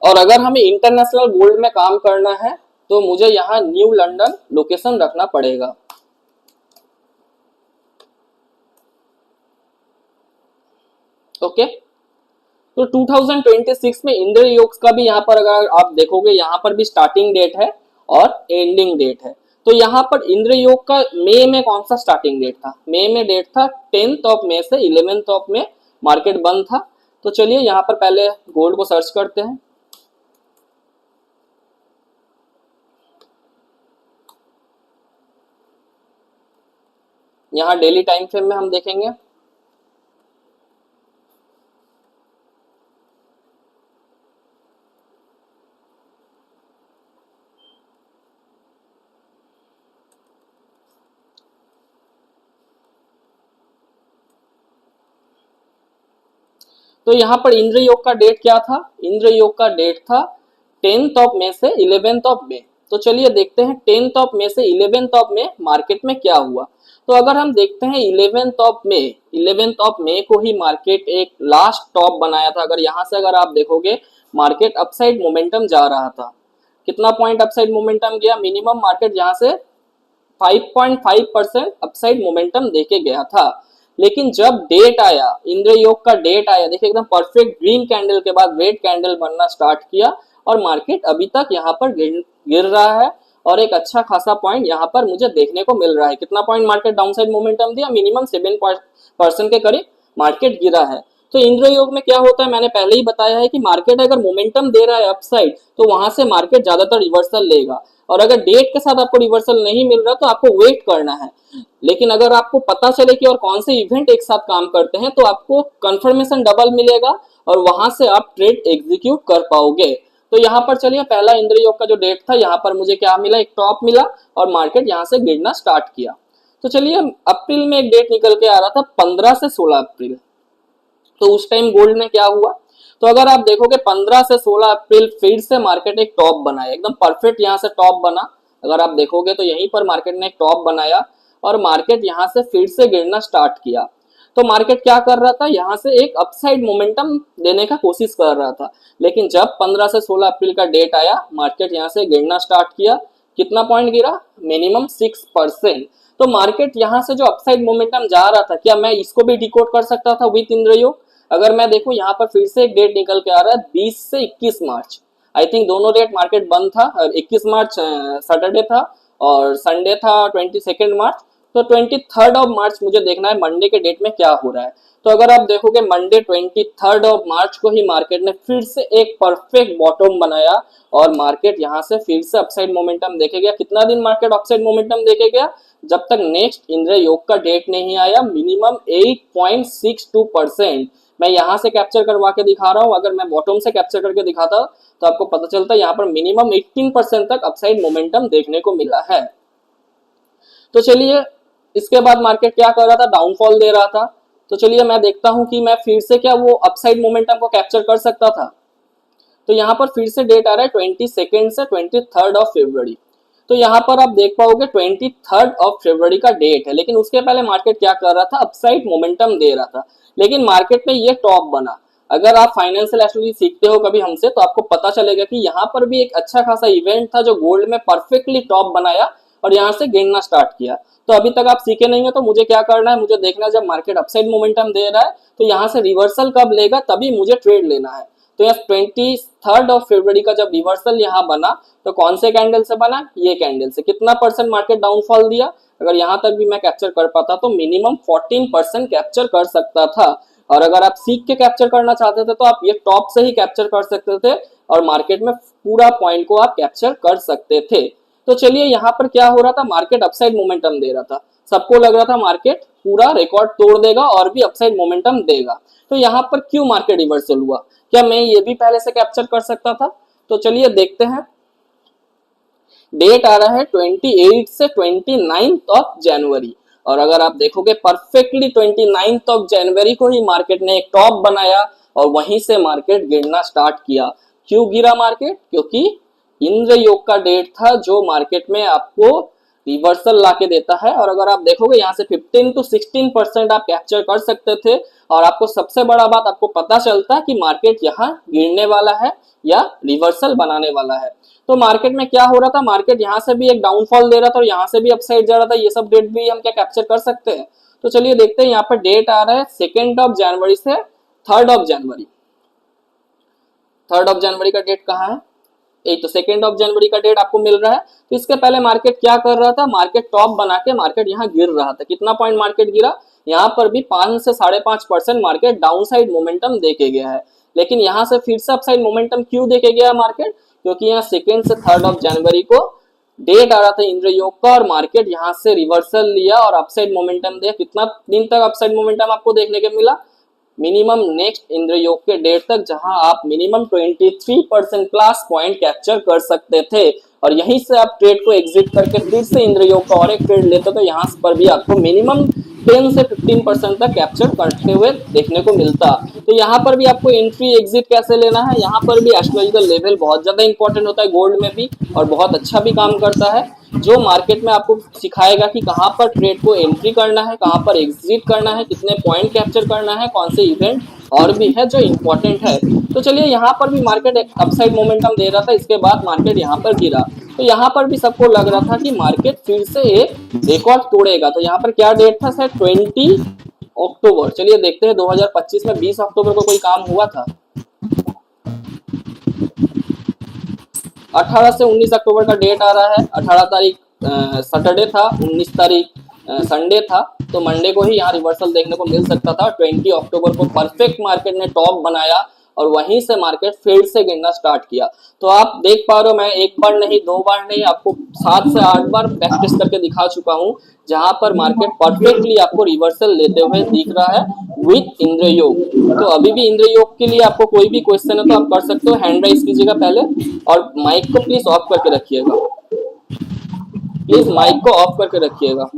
और अगर हमें इंटरनेशनल गोल्ड में काम करना है तो मुझे यहाँ न्यू लंदन लोकेशन रखना पड़ेगा। ओके, तो 2026 में इंद्र योग का भी यहाँ पर अगर आप देखोगे यहाँ पर भी स्टार्टिंग डेट है और एंडिंग डेट है। तो यहाँ पर इंद्र योग का मई में कौन सा स्टार्टिंग डेट था? मई में डेट था 10th ऑफ मई से 11th ऑफ मई मार्केट बंद था। तो चलिए यहाँ पर पहले गोल्ड को सर्च करते हैं। यहाँ डेली टाइम फ्रेम में हम देखेंगे। तो यहाँ पर इंद्र योग का डेट क्या था? इंद्र योग का डेट था 10th ऑफ मई से 11th ऑफ मई। तो चलिए देखते हैं 10th ऑफ मई से 11th ऑफ मई मार्केट में क्या हुआ। तो अगर हम देखते हैं 11th ऑफ मई को ही मार्केट एक लास्ट टॉप बनाया था। अगर यहाँ से अगर आप देखोगे मार्केट अपसाइड मोमेंटम जा रहा था। कितना पॉइंट अपसाइड मोमेंटम गया? मिनिमम मार्केट यहाँ से 5.5% अपसाइड मोमेंटम देके गया था। लेकिन जब डेट आया, इंद्र योग का डेट आया, देखिए एकदम परफेक्ट ग्रीन कैंडल के बाद रेड कैंडल बनना स्टार्ट किया और मार्केट अभी तक यहाँ पर गिर रहा है और एक अच्छा खासा पॉइंट यहाँ पर मुझे देखने को मिल रहा है। कितना पॉइंट मार्केट डाउनसाइड मोमेंटम दिया? मिनिमम 7% के करीब मार्केट गिरा है। तो इंद्र योग में क्या होता है, मैंने पहले ही बताया है कि मार्केट अगर मोमेंटम दे रहा है अपसाइड तो वहां से मार्केट ज्यादातर रिवर्सल लेगा। और अगर डेट के साथ आपको रिवर्सल नहीं मिल रहा तो आपको वेट करना है। लेकिन अगर आपको पता चले कि और कौन से इवेंट एक साथ काम करते हैं तो आपको कंफर्मेशन डबल मिलेगा और वहां से आप ट्रेड एग्जीक्यूट कर पाओगे। तो यहाँ पर चलिए पहला इंद्र योग का जो डेट था, यहाँ पर मुझे क्या मिला? एक टॉप मिला और मार्केट यहाँ से गिरना स्टार्ट किया। तो चलिए अप्रैल में एक डेट निकल के आ रहा था 15 से 16 अप्रैल। तो उस टाइम गोल्ड में क्या हुआ? तो अगर आप देखोगे 15 से 16 अप्रैल फिर से मार्केट एक टॉप बनाया, एकदम परफेक्ट यहाँ से टॉप बना। अगर आप देखोगे तो यहीं पर मार्केट ने एक टॉप बनाया और मार्केट यहाँ से फिर से गिरना स्टार्ट किया। तो मार्केट क्या कर रहा था? यहाँ से एक अपसाइड मोमेंटम देने का कोशिश कर रहा था। लेकिन जब 15 से 16 अप्रैल का डेट आया, मार्केट यहाँ से गिरना स्टार्ट किया। कितना पॉइंट गिरा? मिनिमम 6%। तो मार्केट यहाँ से जो अपसाइड मोमेंटम जा रहा था, क्या मैं इसको भी डिकोड कर सकता था विथ इंद्र योग? अगर मैं देखूं यहाँ पर फिर से एक डेट निकल के आ रहा है 20 से 21 मार्च। आई थिंक दोनों डेट मार्केट बंद था। 21 मार्च सैटरडे था और संडे था 22 मार्च। तो 23 ऑफ मार्च मुझे देखना है मंडे के डेट में क्या हो रहा है। तो अगर आप देखोगे मंडे 23 ऑफ मार्च को ही मार्केट ने फिर से एक परफेक्ट बॉटम बनाया और मार्केट यहाँ से फिर से अपसाइड मोमेंटम देखे गया। कितना दिन मार्केट अपसाइड मोमेंटम देखे गया? जब तक नेक्स्ट इंद्र योग का डेट नहीं आया, मिनिमम 8.62%। मैं यहाँ से कैप्चर करवा के दिखा रहा हूँ। अगर मैं बॉटम से कैप्चर करके दिखाता तो आपको पता चलता यहाँ पर मिनिमम 18% तक अपसाइड मोमेंटम देखने को मिला है। तो चलिए इसके बाद मार्केट क्या कर रहा था? डाउनफॉल दे रहा था। तो चलिए मैं देखता हूँ कि मैं फिर से क्या वो अपसाइड मोमेंटम को कैप्चर कर सकता था। तो यहाँ पर फिर से डेट आ रहा है 22 से 23 ऑफ फरवरी। तो यहाँ पर आप देख पाओगे 23 ऑफ फरवरी का डेट है। लेकिन उसके पहले मार्केट क्या कर रहा था? अपसाइड मोमेंटम दे रहा था। लेकिन मार्केट में ये टॉप बना। अगर आप फाइनेंशियल एस्ट्रोलॉजी सीखते हो कभी हमसे तो आपको पता चलेगा कि यहाँ पर भी एक अच्छा खासा इवेंट था जो गोल्ड में परफेक्टली टॉप बनाया और यहाँ से गिरना स्टार्ट किया। तो अभी तक आप सीखे नहीं हो तो मुझे क्या करना है, मुझे देखना है जब मार्केट अपसाइड मोमेंटम दे रहा है तो यहाँ से रिवर्सल कब लेगा तभी मुझे ट्रेड लेना है। तो यहाँ 23 फरवरी का जब रिवर्सल यहाँ बना तो कौन से कैंडल से बना, ये कैंडल से। कितना परसेंट मार्केट डाउनफॉल दिया, अगर यहाँ तक भी मैं कैप्चर कर पाता तो मिनिमम 14% कैप्चर कर सकता था। और अगर आप सीख के कैप्चर करना चाहते थे तो आप ये टॉप से ही कैप्चर कर सकते थे और मार्केट में पूरा पॉइंट को आप कैप्चर कर सकते थे। तो चलिए यहाँ पर क्या हो रहा था, मार्केट अपसाइड मोमेंटम दे रहा था, सबको लग रहा था मार्केट पूरा रिकॉर्ड तोड़ देगा और भी अपसाइड मोमेंटम देगा। तो यहाँ पर क्यों मार्केट रिवर्सल हुआ, क्या मैं ये भी पहले से कैप्चर कर सकता था? तो चलिए देखते हैं। डेट आ रहा है 28 से 29 जनवरी और अगर आप देखोगे परफेक्टली 29 जनवरी को ही मार्केट ने एक टॉप बनाया और वहीं से मार्केट गिरना स्टार्ट किया। क्यों गिरा मार्केट? क्योंकि इंद्र योग का डेट था जो मार्केट में आपको रिवर्सल लाके देता है। और अगर आप देखोगे यहाँ से 15 to 16% आप कैप्चर कर सकते थे और आपको सबसे बड़ा बात आपको पता चलता कि मार्केट यहाँ गिरने वाला है या रिवर्सल बनाने वाला है। तो मार्केट में क्या हो रहा था, मार्केट यहाँ से भी एक डाउनफॉल दे रहा था और यहाँ से भी अपसाइड जा रहा था। ये सब डेट भी हम क्या कैप्चर कर सकते हैं? तो चलिए देखते हैं। यहाँ पर डेट आ रहा है 2 जनवरी से 3 जनवरी। 3 जनवरी का डेट कहाँ है? एक तो 2 जनवरी का डेट आपको मिल रहा है। तो इसके पहले मार्केट क्या कर रहा था, मार्केट टॉप बना के मार्केट यहाँ गिर रहा था। कितना पॉइंट मार्केट गिरा? यहाँ पर भी 5 से 5.5% मार्केट डाउन साइड मोमेंटम देके गया है। लेकिन यहाँ से फिर से अपसाइड मोमेंटम क्यों देके गया मार्केट? क्योंकि यहाँ 2 से 3 जनवरी को डेट आ रहा था इंद्र योग का और मार्केट यहाँ से रिवर्सल लिया और अपसाइड मोमेंटम दिया। कितना दिन तक अपसाइड मोमेंटम आपको देखने को मिला? मिनिमम नेक्स्ट इंद्र योग के डेट तक, जहां आप मिनिमम 23% प्लस पॉइंट कैप्चर कर सकते थे और यहीं से आप ट्रेड को एग्जिट करके फिर से इंद्र योग का और एक ट्रेड लेते तो यहाँ पर भी आपको मिनिमम 10 से 15% तक कैप्चर करते हुए देखने को मिलता। तो यहाँ पर भी आपको एंट्री एग्जिट कैसे लेना है, यहाँ पर भी एस्ट्रोलॉजिकल लेवल बहुत ज्यादा इंपॉर्टेंट होता है गोल्ड में भी और बहुत अच्छा भी काम करता है, जो मार्केट में आपको सिखाएगा कि कहाँ पर ट्रेड को एंट्री करना है, कहाँ पर एग्जिट करना है, कितने पॉइंट कैप्चर करना है, कौन से इवेंट और भी है जो इम्पोर्टेंट है। तो चलिए यहाँ पर भी मार्केट एक अपसाइड मोमेंटम दे रहा था, इसके बाद मार्केट यहाँ पर गिरा। तो यहाँ पर भी सबको लग रहा था कि मार्केट फिर से एक रिकॉर्ड तोड़ेगा। तो यहाँ पर क्या डेट था सर? 20 अक्टूबर। चलिए देखते हैं 2025 में 20 अक्टूबर को कोई काम हुआ था? 18 से 19 अक्टूबर का डेट आ रहा है। 18 तारीख सैटरडे था, 19 तारीख संडे था, तो मंडे को ही यहाँ रिवर्सल देखने को मिल सकता था। 20 अक्टूबर को परफेक्ट मार्केट ने टॉप बनाया और वहीं से मार्केट फिर से गिरना स्टार्ट किया। तो आप देख पा रहे हो, मैं एक बार नहीं, दो बार नहीं, आपको 7 से 8 बार प्रैक्टिस करके दिखा चुका हूँ, जहां पर मार्केट परफेक्टली आपको रिवर्सल लेते हुए दिख रहा है विथ इंद्र योग। तो अभी भी इंद्र योग के लिए आपको कोई भी क्वेश्चन है तो आप कर सकते हो। हैंड राइज कीजिएगा पहले और माइक को प्लीज ऑफ करके रखिएगा, प्लीज माइक को ऑफ करके रखिएगा।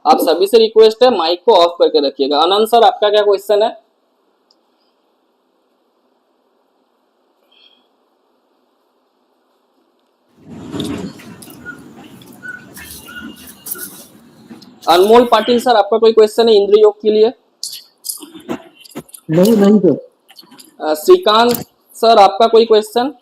आप सभी से रिक्वेस्ट है माइक को ऑफ करके रखिएगा। आनंद सर, आपका क्या क्वेश्चन है? अनमोल पाटिल सर, आपका कोई क्वेश्चन है इंद्र योग के लिए? नहीं सर। श्रीकांत सर, आपका कोई क्वेश्चन?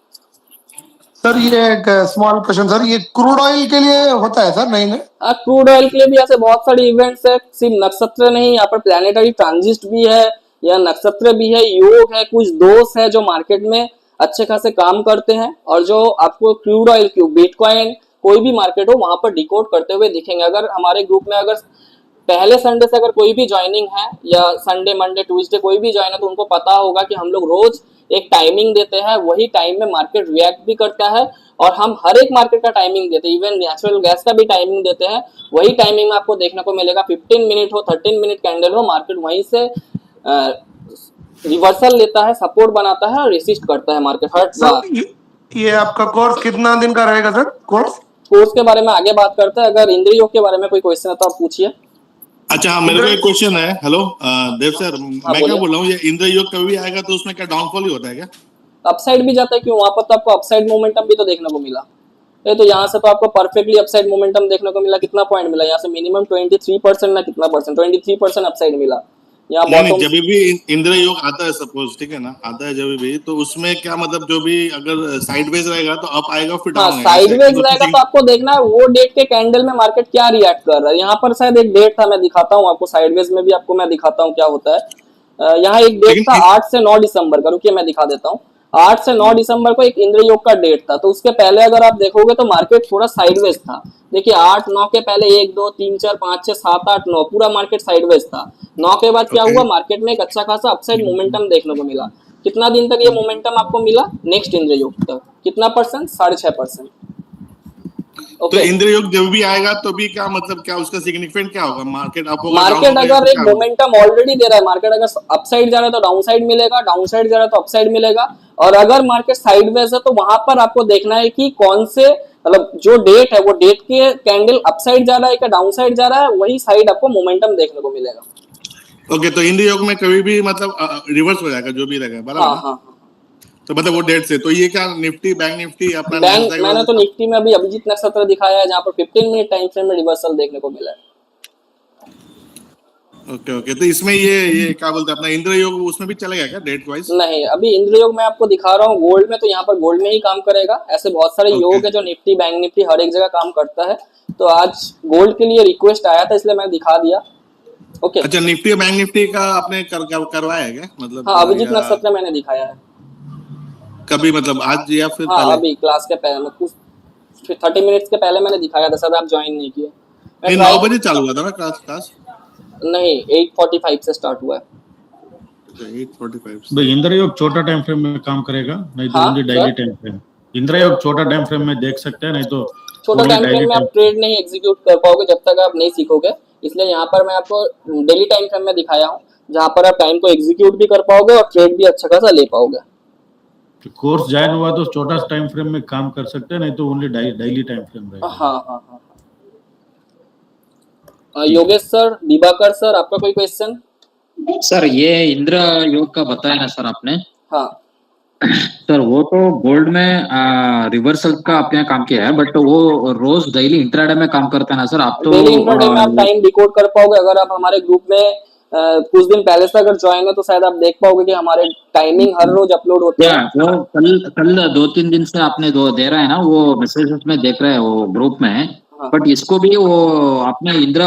सर ये एक स्मॉल क्वेश्चन सर, ये क्रूड ऑयल के लिए होता है सर? नहीं नहीं, क्रूड ऑयल के लिए भी ऐसे बहुत सारे इवेंट्स है, सिर्फ नक्षत्र नहीं, यहाँ पर प्लैनेटरी ट्रांजिट भी है या नक्षत्र भी है, योग है, कुछ दोष है जो मार्केट में अच्छे खासे काम करते हैं और जो आपको क्रूड ऑयल क्यों, बिटकॉइन, कोई भी मार्केट हो वहां पर डिकोड करते हुए दिखेंगे। अगर हमारे ग्रुप में अगर पहले संडे से अगर कोई भी ज्वाइनिंग है या संडे मंडे ट्यूसडे कोई भी ज्वाइन है तो उनको पता होगा कि हम लोग रोज एक टाइमिंग देते हैं, वही टाइम में मार्केट रिएक्ट भी करता है और हम हर एक मार्केट का टाइमिंग देते हैं, इवन नेचुरल गैस का भी टाइमिंग देते हैं। वही टाइमिंग में आपको देखने को मिलेगा, 15 मिनट हो, 13 मिनट कैंडल हो, मार्केट वहीं से रिवर्सल लेता है, सपोर्ट बनाता है और रेसिस्ट करता है मार्केट हर बार। ये आपका कोर्स कितना दिन का रहेगा सर? कोर्स के बारे में आगे बात करते हैं। अगर इंद्र योग के बारे में कोई क्वेश्चन है तो आप पूछिए। अच्छा हाँ, मेरे को एक क्वेश्चन है। हेलो देव सर, मैं क्या बोल रहा हूँ, ये इंद्र योग कभी आएगा तो उसमें क्या डाउनफॉल ही होता है क्या? अपसाइड भी जाता है, क्यों? वहां पर तो आपको अपसाइड मोमेंटम भी तो देखने को मिला। ये तो यहाँ से तो आपको परफेक्टली अपसाइड मोमेंटम देखने को मिला। कितना पॉइंट मिला यहाँ से? मिनिमम 23% ना कितना परसेंट, 23% अपसाइड मिला। यहाँ नहीं नहीं, बॉटम। जब भी इंद्र योग आता है सपोज, ठीक है ना, आता है जब भी, तो उसमें क्या मतलब जो भी अगर साइडवेज रहेगा तो अप आएगा फिर हाँ डाउन आएगा, ऐसा है साइडवेज कि रहेगा उसकी तो आपको देखना है वो डेट के कैंडल में मार्केट क्या रिएक्ट कर रहा है। यहाँ पर शायद एक डेट था, मैं दिखाता हूँ आपको, साइडवेज में भी आपको मैं दिखाता हूँ क्या होता है। यहाँ एक डेट था लेकिन 8 से 9 दिसंबर का, रुकिए मैं दिखा देता हूँ। 8 से 9 दिसंबर को एक इंद्र योग का डेट था, तो उसके पहले अगर आप देखोगे तो मार्केट थोड़ा साइडवेज था। देखिए 8 9 के पहले 1 2 3 4 5 6 7 8 9 पूरा मार्केट साइडवेज था। 9 के बाद क्या ओके हुआ, मार्केट में एक अच्छा खासा अपसाइड मोमेंटम देखने को मिला। कितना दिन तक ये मोमेंटम आपको मिला, नेक्स्ट इंद्र योग तक कितना परसेंट, 6.5%। तो ओके, इंद्र योग जब भी आएगा तो भी क्या मतलब, क्या उसका सिग्निफिकेंट क्या होगा, मार्केट अप होगा, डाउन मार्केट होगा, या अगर फिर एक क्या होगा? मोमेंटम ऑलरेडी दे रहा है, मार्केट अगर अपसाइड जा रहा है तो डाउन साइड मिलेगा, डाउन साइड जा रहा है तो अपसाइड मिलेगा। और अगर मार्केट साइडवेज है तो वहां पर आपको देखना है कि कौन से, मतलब जो डेट है वो डेट के कैंडल अपसाइड जा रहा है क्या डाउन साइड जा रहा है, वही साइड आपको मोमेंटम देखने को मिलेगा। ओके, तो इंद्र योग में कभी भी मतलब रिवर्स हो जाएगा जो भी रहेगा, बराबर हाँ ना? हाँ तो मतलब वो डेट से, तो ये क्या निफ्टी, बैंक निफ्टी, अपना बैंक, नैस्डैक मैंने तो वगैरह? निफ्टी में अभी अभिजीत नक्षत्र दिखाया है जहां पर 15 मिनट टाइम फ्रेम में रिवर्सल देखने को मिला है। ओके ओके, तो इसमें ये क्या बोलते हैं अपना इंद्र योग, उसमें भी चलेगा क्या डेट वाइज? नहीं, अभी इंद्र योग मैं आपको दिखा रहा हूँ गोल्ड में, तो यहाँ पर गोल्ड में ही काम करेगा। ऐसे बहुत सारे ओके योग है जो निफ्टी बैंक निफ्टी हर एक जगह काम करता है, तो आज गोल्ड के लिए रिक्वेस्ट आया था इसलिए मैं दिखा दिया। ओके, अच्छा, निफ्टी और बैंक निफ्टी का आपने करवाया है क्या, मतलब हाँ अभिजीत या नक्षत्र मैंने दिखाया है। कभी, मतलब आज या फिर हाँ पहले? अभी क्लास के पहले में कुछ 30 मिनट्स के पहले मैंने दिखाया था, शायद आप ज्वाइन नहीं किए। मैं नहीं, 9 ट्राई, बजे चालू हुआ था ना क्लास? नहीं 8:45 से स्टार्ट हुआ है। 8:45 तो इंद्र योग छोटा टाइम फ्रेम में काम करेगा, नहीं तो हाँ only sir, daily time frame? Indra योग छोटा टाइम फ्रेम में देख सकते हैं, नहीं तो छोटा ओनली टाइम डेली फ्रेम में टाइम? आप ट्रेड नहीं एग्जीक्यूट कर पाओगे जब तक आप नहीं सीखोगे, इसलिए यहाँ पर मैं आपको डेली टाइम फ्रेम में दिखाया हूँ जहाँ पर आप टाइम को एग्जीक्यूट भी कर पाओगे और ट्रेड भी अच्छा खासा ले पाओगे। कोर्स ज्वाइन हुआ तो छोटा टाइम फ्रेम में काम कर सकते हैं, नहीं तो ओनली डेली टाइम फ्रेम रहेगा? हाँ हाँ हाँ। योगेश सर, दिवाकर सर, आपका कोई क्वेश्चन? सर ये इंद्र योग का बताया ना सर आपने, हाँ सर वो तो गोल्ड में रिवर्सल का आपने काम किया है, बट वो रोज डेली इंट्राडे में काम करता है ना सर, आप तो डेली इंट्राडे में आप टाइम डिकोड कर पाओगे। अगर आप हमारे ग्रुप में कुछ दिन पहले से अगर ज्वाइन हो तो शायद आप देख पाओगे कि हमारे टाइमिंग हर रोज अपलोड होते क्या हैं। वो कल कल 2-3 दिन से आपने दो दे रहा है ना, वो मैसेजेस में देख रहे हैं वो ग्रुप में, हाँ बट इसको भी वो अपने इंद्र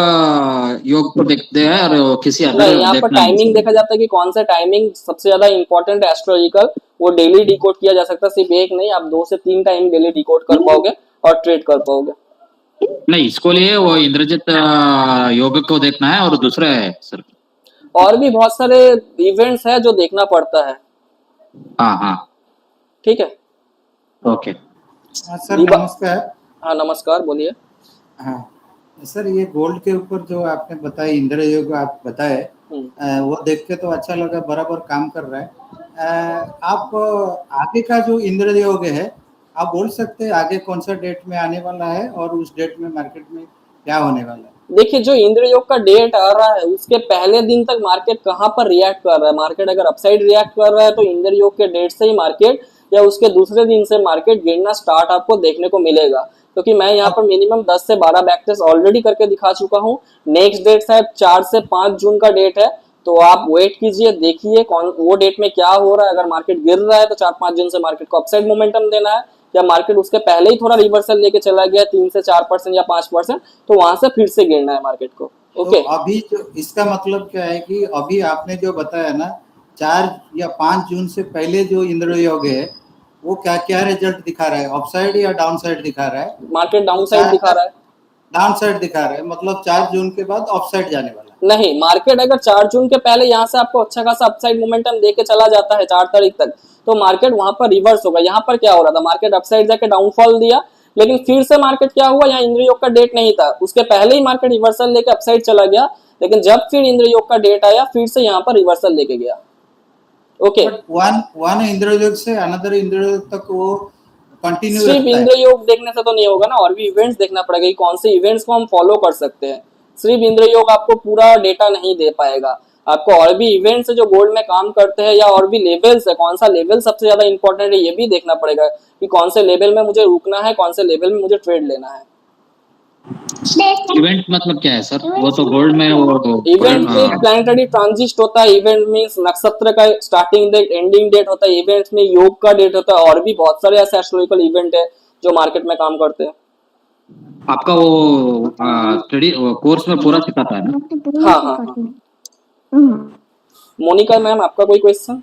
योग को देखते हैं और किसी नहीं, अदर यहाँ पर देखना है टाइमिंग देखा जाता है कि कौन सा टाइमिंग सबसे ज्यादा इंपॉर्टेंट है एस्ट्रोलॉजिकल, वो डेली डिकोड किया जा सकता है। सिर्फ एक नहीं, आप 2 से 3 टाइम डेली डिकोड कर पाओगे और ट्रेड कर पाओगे। नहीं, इसको लिए वो इंद्रजित योग को देखना है और दूसरा है सर। और भी बहुत सारे इवेंट्स है जो देखना पड़ता है। हाँ हाँ ठीक है, ओके। सर दीपा- नमस्कार। हाँ नमस्कार, बोलिए। हाँ सर, ये गोल्ड के ऊपर जो आपने बताया इंद्र योग आप बताए, वो देख के तो अच्छा लगा, बराबर काम कर रहा है। आप आगे का जो इंद्र योग है आप बोल सकते हैं आगे कौन सा डेट में आने वाला है और उस डेट में मार्केट में क्या होने वाला है? देखिए जो इंद्र योग का डेट आ रहा है उसके पहले दिन तक मार्केट कहाँ पर रिएक्ट कर रहा है। मार्केट अगर अपसाइड रिएक्ट कर रहा है तो इंद्र योग के डेट से ही मार्केट या उसके दूसरे दिन से मार्केट गिरना स्टार्ट आपको देखने को मिलेगा, क्योंकि मैं यहाँ पर मिनिमम 10 से 12 बैक टेस्ट ऑलरेडी करके दिखा चुका हूँ। नेक्स्ट डेट शायद 4 से 5 जून का डेट है, तो आप वेट कीजिए, देखिए कौन वो डेट में क्या हो रहा है। अगर मार्केट गिर रहा है तो 4-5 जून से मार्केट को अपसाइड मोमेंटम देना है, या मार्केट उसके पहले ही थोड़ा रिवर्सल लेके चला गया 3 से 4% या 5%, तो वहां से फिर से गिरना है मार्केट को। ओके, तो अभी जो इसका मतलब क्या है कि अभी आपने जो बताया ना 4 या 5 जून से पहले जो इंद्र योग है वो क्या क्या रिजल्ट दिखा रहा है, अपसाइड या डाउन साइड दिखा रहा है? मार्केट डाउन साइड दिखा रहा है। डाउन साइड दिखा रहा है, मतलब 4 जून के बाद अपसाइड जाने वाला है। नहीं, मार्केट अगर 4 जून के पहले यहाँ से आपको अच्छा खासा अपसाइड मोमेंटम देके चला जाता है 4 तारीख तक, तो मार्केट वहां पर रिवर्स होगा। यहाँ पर क्या हो रहा था, मार्केट अपसाइड जाके डाउनफॉल दिया, लेकिन फिर से मार्केट क्या हुआ, यहाँ इंद्र योग का डेट नहीं था, उसके पहले ही मार्केट रिवर्सल लेके अपसाइड चला गया, लेकिन जब फिर इंद्र योग का डेट आया फिर से यहाँ पर रिवर्सल लेके गया। ओके, वन इंद्र योग से अनदर इंद्र योग तक वो कंटिन्यू सिर्फ रखता है। इंद्र योग देखने से तो नहीं होगा ना, और भी इवेंट्स देखना पड़ेगा कि कौन से इवेंट्स को हम फॉलो कर सकते हैं। सिर्फ इंद्र योग आपको पूरा डेटा नहीं दे पाएगा, आपको और भी इवेंट्स है जो गोल्ड में काम करते हैं, या और भी लेवल्स है, कौन सा लेवल सबसे ज्यादा इंपॉर्टेंट है ये भी देखना पड़ेगा कि कौन से लेवल में मुझे रुकना है, कौन से लेवल में मुझे ट्रेड लेना है। इवेंट मतलब क्या है सर? वो तो गोल्ड में वो इवेंट में प्लैनेटरी ट्रांजिट होता है। इवेंट मींस नक्षत्र का स्टार्टिंग डेट एंडिंग डेट होता है। इवेंट्स में योग का डेट होता है और भी बहुत सारे ऐसे एस्ट्रोलॉजिकल इवेंट है जो मार्केट में काम करते हैं। आपका वो स्टडी कोर्स में पूरा सिखाता है ना? हाँ हाँ हाँ। मोनिका मैम, आपका कोई क्वेश्चन?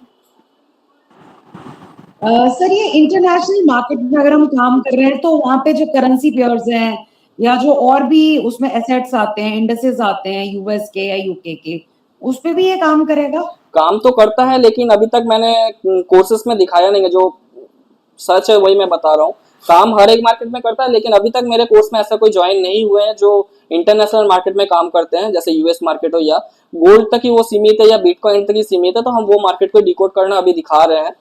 सर ये इंटरनेशनल मार्केट में अगर हम काम कर रहे हैं तो वहाँ पे जो करेंसी पेयर्स हैं या जो और भी उसमें एसेट्स आते हैं, इंडेक्सेस आते हैं यूएस के या यूके के, उस पे भी ये काम करेगा? काम तो करता है लेकिन अभी तक मैंने कोर्सेस में दिखाया नहीं है। जो सच है वही मैं बता रहा हूँ। काम हर एक मार्केट में करता है लेकिन अभी तक मेरे कोर्स में ऐसा कोई ज्वाइन नहीं हुए हैं जो इंटरनेशनल मार्केट में काम करते हैं, जैसे यूएस मार्केट हो या गोल्ड तक ही वो सीमित है या बिटकॉइन तक ही सीमित है, तो हम वो मार्केट को डिकोड करना अभी दिखा रहे हैं।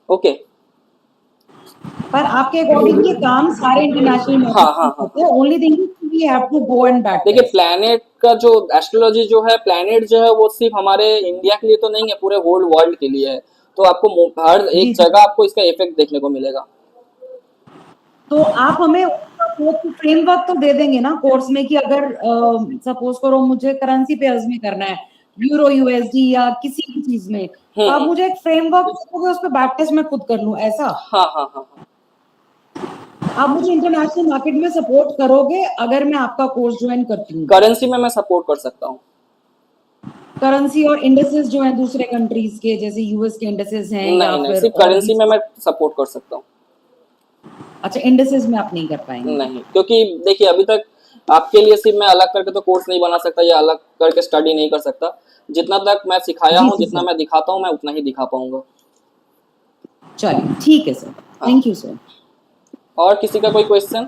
ओके। पर आपके अकॉर्डिंग ये काम सारे इंटरनेशनल हाँ। होते हैं। Only thing we have to go and back. देखिए प्लैनेट का जो एस्ट्रोलॉजी जो है, प्लैनेट जो है वो सिर्फ हमारे इंडिया के लिए तो नहीं है, पूरे होल वर्ल्ड के लिए है। तो आपको हर एक जगह आपको इसका इफेक्ट देखने को मिलेगा। तो आप हमें फ्रेमवर्क तो दे देंगे ना कोर्स में कि अगर सपोज करो मुझे करेंसी पेयर्स में करना है, यूरो यूएसडी या किसी भी चीज में, तो आप मुझे एक फ्रेमवर्क दोगे, उस पे बैक टेस्ट मैं खुद कर लूं, ऐसा? हाँ। आप मुझे इंटरनेशनल मार्केट में सपोर्ट करोगे अगर मैं आपका कोर्स ज्वाइन करती हूँ? करेंसी में मैं सपोर्ट कर सकता हूँ। करेंसी और इंडेक्सेस जो है दूसरे कंट्रीज के, जैसे यूएस के इंडेक्सेस हैं या नहीं, फिर सिर्फ करेंसी में मैं सपोर्ट कर सकता हूँ। अच्छा, इंडेक्सेस में आप नहीं कर पाएंगे? नहीं, क्योंकि देखिए अभी तक आपके लिए सिर्फ मैं अलग करके तो कोर्स नहीं बना सकता या अलग करके स्टडी नहीं कर सकता। जितना तक मैं सिखाया हूँ, जितना मैं दिखाता हूँ, मैं उतना ही दिखा पाऊंगा। चलिए ठीक है सर, थैंक यू सर। और किसी का कोई क्वेश्चन?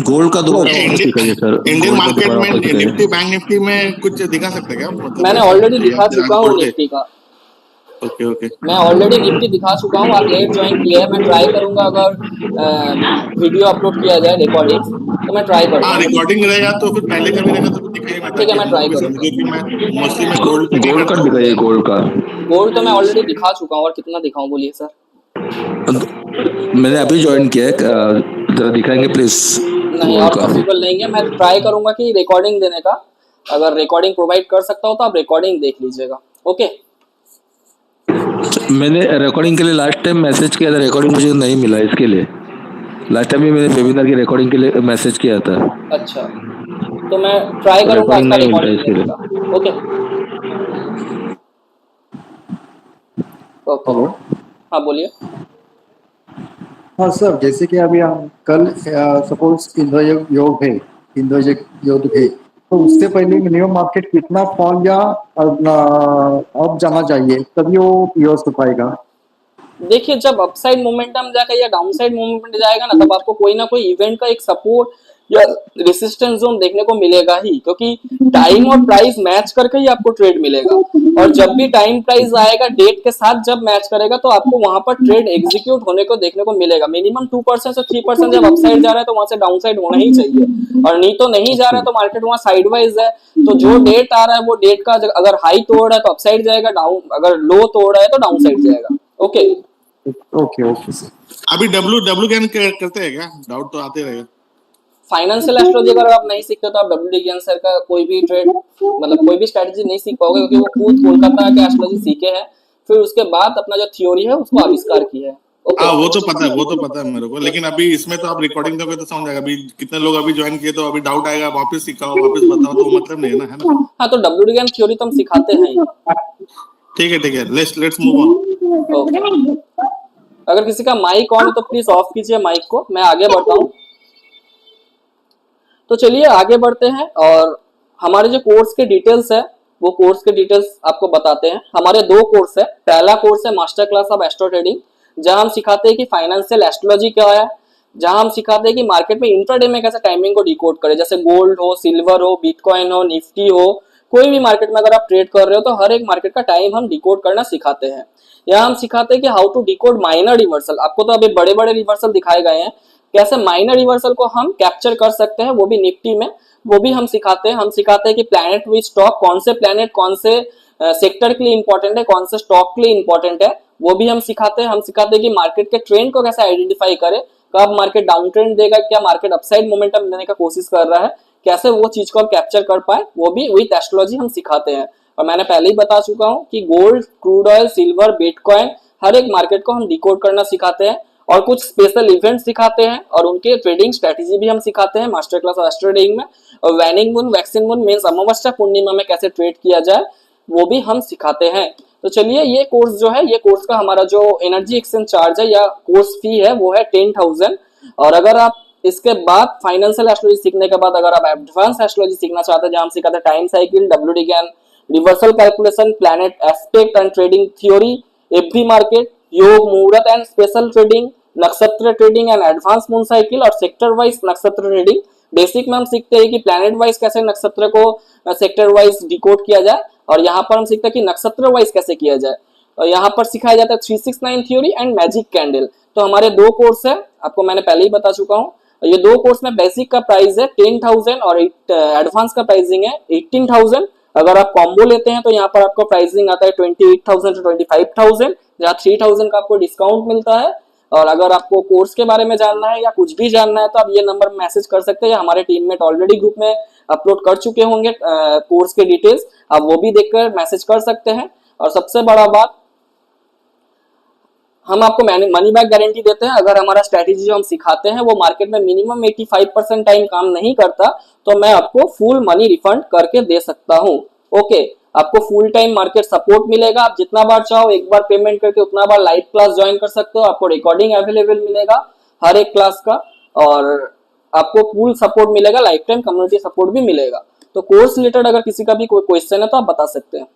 गोल्ड का दोबारा सर, इंडियन मार्केट में निफ्टी बैंक निफ्टी में कुछ दिखा सकते हैं क्या? मतलब मैंने ऑलरेडी दिखा चुका हूँ निफ्टी का। ओके मैं ऑलरेडी निफ्टी दिखा चुका हूँ। आप लेट ज्वाइन किए हैं, मैं ट्राई करूंगा अगर वीडियो अपलोड किया जाए रिकॉर्डिंग, तो मैं ट्राई करूंगा। हाँ, रिकॉर्डिंग रहेगा तो फिर पहले का भी रहेगा तो दिखाइए। ठीक है, मैं ट्राई करूंगा। क्योंकि मैं मोस्टली मैं गोल्ड का दिखाइए। गोल्ड तो मैं ऑलरेडी दिखा चुका हूँ, और कितना दिखाऊं बोलिए सर? मैंने अभी ज्वाइन किया है, जरा दिखाएंगे प्लीज? नहीं, और पॉसिबल नहीं है। मैं ट्राई करूंगा कि रिकॉर्डिंग देने का, अगर रिकॉर्डिंग प्रोवाइड कर सकता हूँ तो आप रिकॉर्डिंग देख लीजिएगा। ओके। मैंने रिकॉर्डिंग के लिए लास्ट टाइम मैसेज किया था, रिकॉर्डिंग मुझे नहीं मिला। इसके लिए लास्ट टाइम भी मैंने वेबिनार की रिकॉर्डिंग के लिए मैसेज किया था। अच्छा, तो मैं ट्राई करूंगा इसका रिकॉर्डिंग देने का। ओके। हेलो, हाँ बोलिए। हाँ सर, जैसे कि अभी हम कल सपोज इंद्र योग है, इंद्र योग है, तो उससे पहले मिनिमम मार्केट कितना फॉल या अप जाना चाहिए तभी वो यूज हो पाएगा? देखिए जब अपसाइड मोमेंटम जाएगा या डाउनसाइड मोमेंटम जाएगा ना, तब आपको कोई ना कोई इवेंट का एक सपोर्ट या रेसिस्टेंस जोन देखने को मिलेगा ही, क्योंकि टाइम और प्राइस मैच करके ही आपको ट्रेड मिलेगा। और जब भी टाइम प्राइस आएगा डेट के साथ जब मैच करेगा तो आपको वहां पर ट्रेड एग्जीक्यूट होने को देखने को मिलेगा। मिनिमम 2% से 3% जब अपसाइड जा रहा है तो वहां से डाउनसाइड होना ही चाहिए, और नहीं तो नहीं जा रहा है तो मार्केट वहां साइडवाइज है। तो जो डेट आ रहा है वो डेट का अगर हाई तोड़ रहा है तो अपसाइड जाएगा, डाउन अगर लो तोड़ रहा है तो डाउनसाइड जाएगा। Okay okay sir. अभी डब्ल्यू ज्ञान करते हैं क्या? डाउट तो आते रहेगा। फाइनेंशियल एस्ट्रोलॉजी अगर आप नहीं सीखते तो आप डब्ल्यू ज्ञान सर का कोई भी ट्रेड मतलब कोई भी स्ट्रेटजी नहीं सीख पाओगे, क्योंकि वो खुद कोलकाता के एस्ट्रोलॉजी सीखे हैं, फिर उसके बाद अपना जो थ्योरी है उसको आविष्कार किया है। हाँ, वो तो पता है मेरे को, लेकिन अभी इसमें तो आप रिकॉर्डिंग दोगे तो समझ जाएगा। अभी कितने लोग अभी ज्वाइन किए तो अभी डाउट आएगा, वापस सिखाओ वापस बताओ, तो मतलब नहीं है ना। हाँ, तो डब्ल्यू ज्ञान थ्योरी तो हम सिखाते हैं। ठीक है, लेट्स मूव ऑन। अगर किसी का माइक ऑन है तो प्लीज ऑफ कीजिए माइक को, मैं आगे बढ़ता हूँ। तो चलिए आगे बढ़ते हैं और हमारे जो कोर्स के डिटेल्स है वो कोर्स के डिटेल्स आपको बताते हैं। हमारे 2 कोर्स है। पहला कोर्स है master class of astro trading, जहां हम सिखाते हैं कि फाइनेंशियल एस्ट्रोलॉजी क्या है, जहां हम सिखाते हैं कि मार्केट में इंट्राडे में कैसे टाइमिंग को डिकोड करें। जैसे गोल्ड हो, सिल्वर हो, बिटकॉइन हो, निफ्टी हो, कोई भी मार्केट में अगर आप ट्रेड कर रहे हो तो हर एक मार्केट का टाइम हम डिकोड करना सिखाते हैं। यहाँ हम सिखाते हैं कि how to decode minor reversal. आपको तो अभी बड़े बड़े रिवर्सल दिखाए गए हैं, कैसे माइनर रिवर्सल को हम कैप्चर कर सकते हैं, वो भी निफ्टी में, वो भी हम सिखाते हैं। हम सिखाते हैं कि प्लैनेट विच स्टॉक, कौन से प्लैनेट कौन से सेक्टर के लिए इंपॉर्टेंट है, कौन से स्टॉक के लिए इंपॉर्टेंट है, वो भी हम सिखाते हैं। हम सिखाते हैं कि मार्केट के ट्रेंड को कैसे आइडेंटिफाई करें, कब मार्केट डाउन ट्रेंड देगा, क्या मार्केट अपसाइड मोमेंटम लेने का कोशिश कर रहा है, कैसे वो चीज को हम कैप्चर कर पाए, वो भी विथ एस्ट्रोलॉजी हम सिखाते हैं। और मैंने पहले ही बता चुका हूँ कि gold, crude oil, silver, bitcoin, हर एक मार्केट को हम डिकोड करना सिखाते हैं और कुछ स्पेशल इवेंट सिखाते हैं और उनके ट्रेडिंग स्ट्रेटेजी भी हम सिखाते हैं मास्टर क्लास एस्ट्रो ट्रेडिंग में। और waning moon, waxing moon means अमावस्या पूर्णिमा में कैसे ट्रेड किया जाए वो भी हम सिखाते हैं। तो चलिए, ये कोर्स जो है, ये कोर्स का हमारा जो एनर्जी एक्सचेंज चार्ज है या कोर्स फी है वो है 10,000। और अगर आप इसके बाद फाइनेंशियल एस्ट्रोलॉजी सीखने के बाद अगर आप एडवांस एस्ट्रोलॉजी सीखना चाहते हैं, जहां हम सिखाते हैं टाइम साइकिल, WD ज्ञान, reversal calculation, planet aspect and trading theory, every market, योग, मुहूर्त एंड स्पेशल ट्रेडिंग, नक्षत्र trading and advance moon cycle और सेक्टर वाइज नक्षत्र ट्रेडिंग। बेसिक में हम सीखते हैं कि प्लैनेट वाइज कैसे नक्षत्र को सेक्टर वाइज डिकोड किया जाए, और यहाँ पर हम सीखते हैं कि नक्षत्र वाइज कैसे किया जाए। और यहाँ पर सिखाया जाता है 369 थ्योरी एंड मैजिक कैंडल। तो हमारे 2 कोर्स है, आपको मैंने पहले ही बता चुका हूँ। ये 2 कोर्स में बेसिक का प्राइस है 10,000 और एडवांस का प्राइसिंग है 18,000। अगर आप कॉम्बो लेते हैं तो यहाँ पर आपको प्राइसिंग आता है 28,000 to 25,000, जहाँ 3,000 का आपको डिस्काउंट मिलता है। और अगर आपको कोर्स के बारे में जानना है या कुछ भी जानना है तो आप ये नंबर में मैसेज कर सकते हैं, या हमारे टीममेट ऑलरेडी ग्रुप में अपलोड कर चुके होंगे कोर्स के डिटेल्स, आप वो भी देखकर मैसेज कर सकते हैं। और सबसे बड़ा बात, हम आपको मनी बैक गारंटी देते हैं। अगर हमारा स्ट्रेटेजी जो हम सिखाते हैं वो मार्केट में मिनिमम 85% टाइम काम नहीं करता तो मैं आपको फुल मनी रिफंड करके दे सकता हूँ। ओके, आपको फुल टाइम मार्केट सपोर्ट मिलेगा। आप जितना बार चाहो एक बार पेमेंट करके उतना बार लाइव क्लास ज्वाइन कर सकते हो। आपको रिकॉर्डिंग अवेलेबल मिलेगा हर एक क्लास का, और आपको फुल सपोर्ट मिलेगा, लाइफ टाइम कम्युनिटी सपोर्ट भी मिलेगा। तो कोर्स रिलेटेड अगर किसी का भी कोई क्वेश्चन है तो आप बता सकते हैं।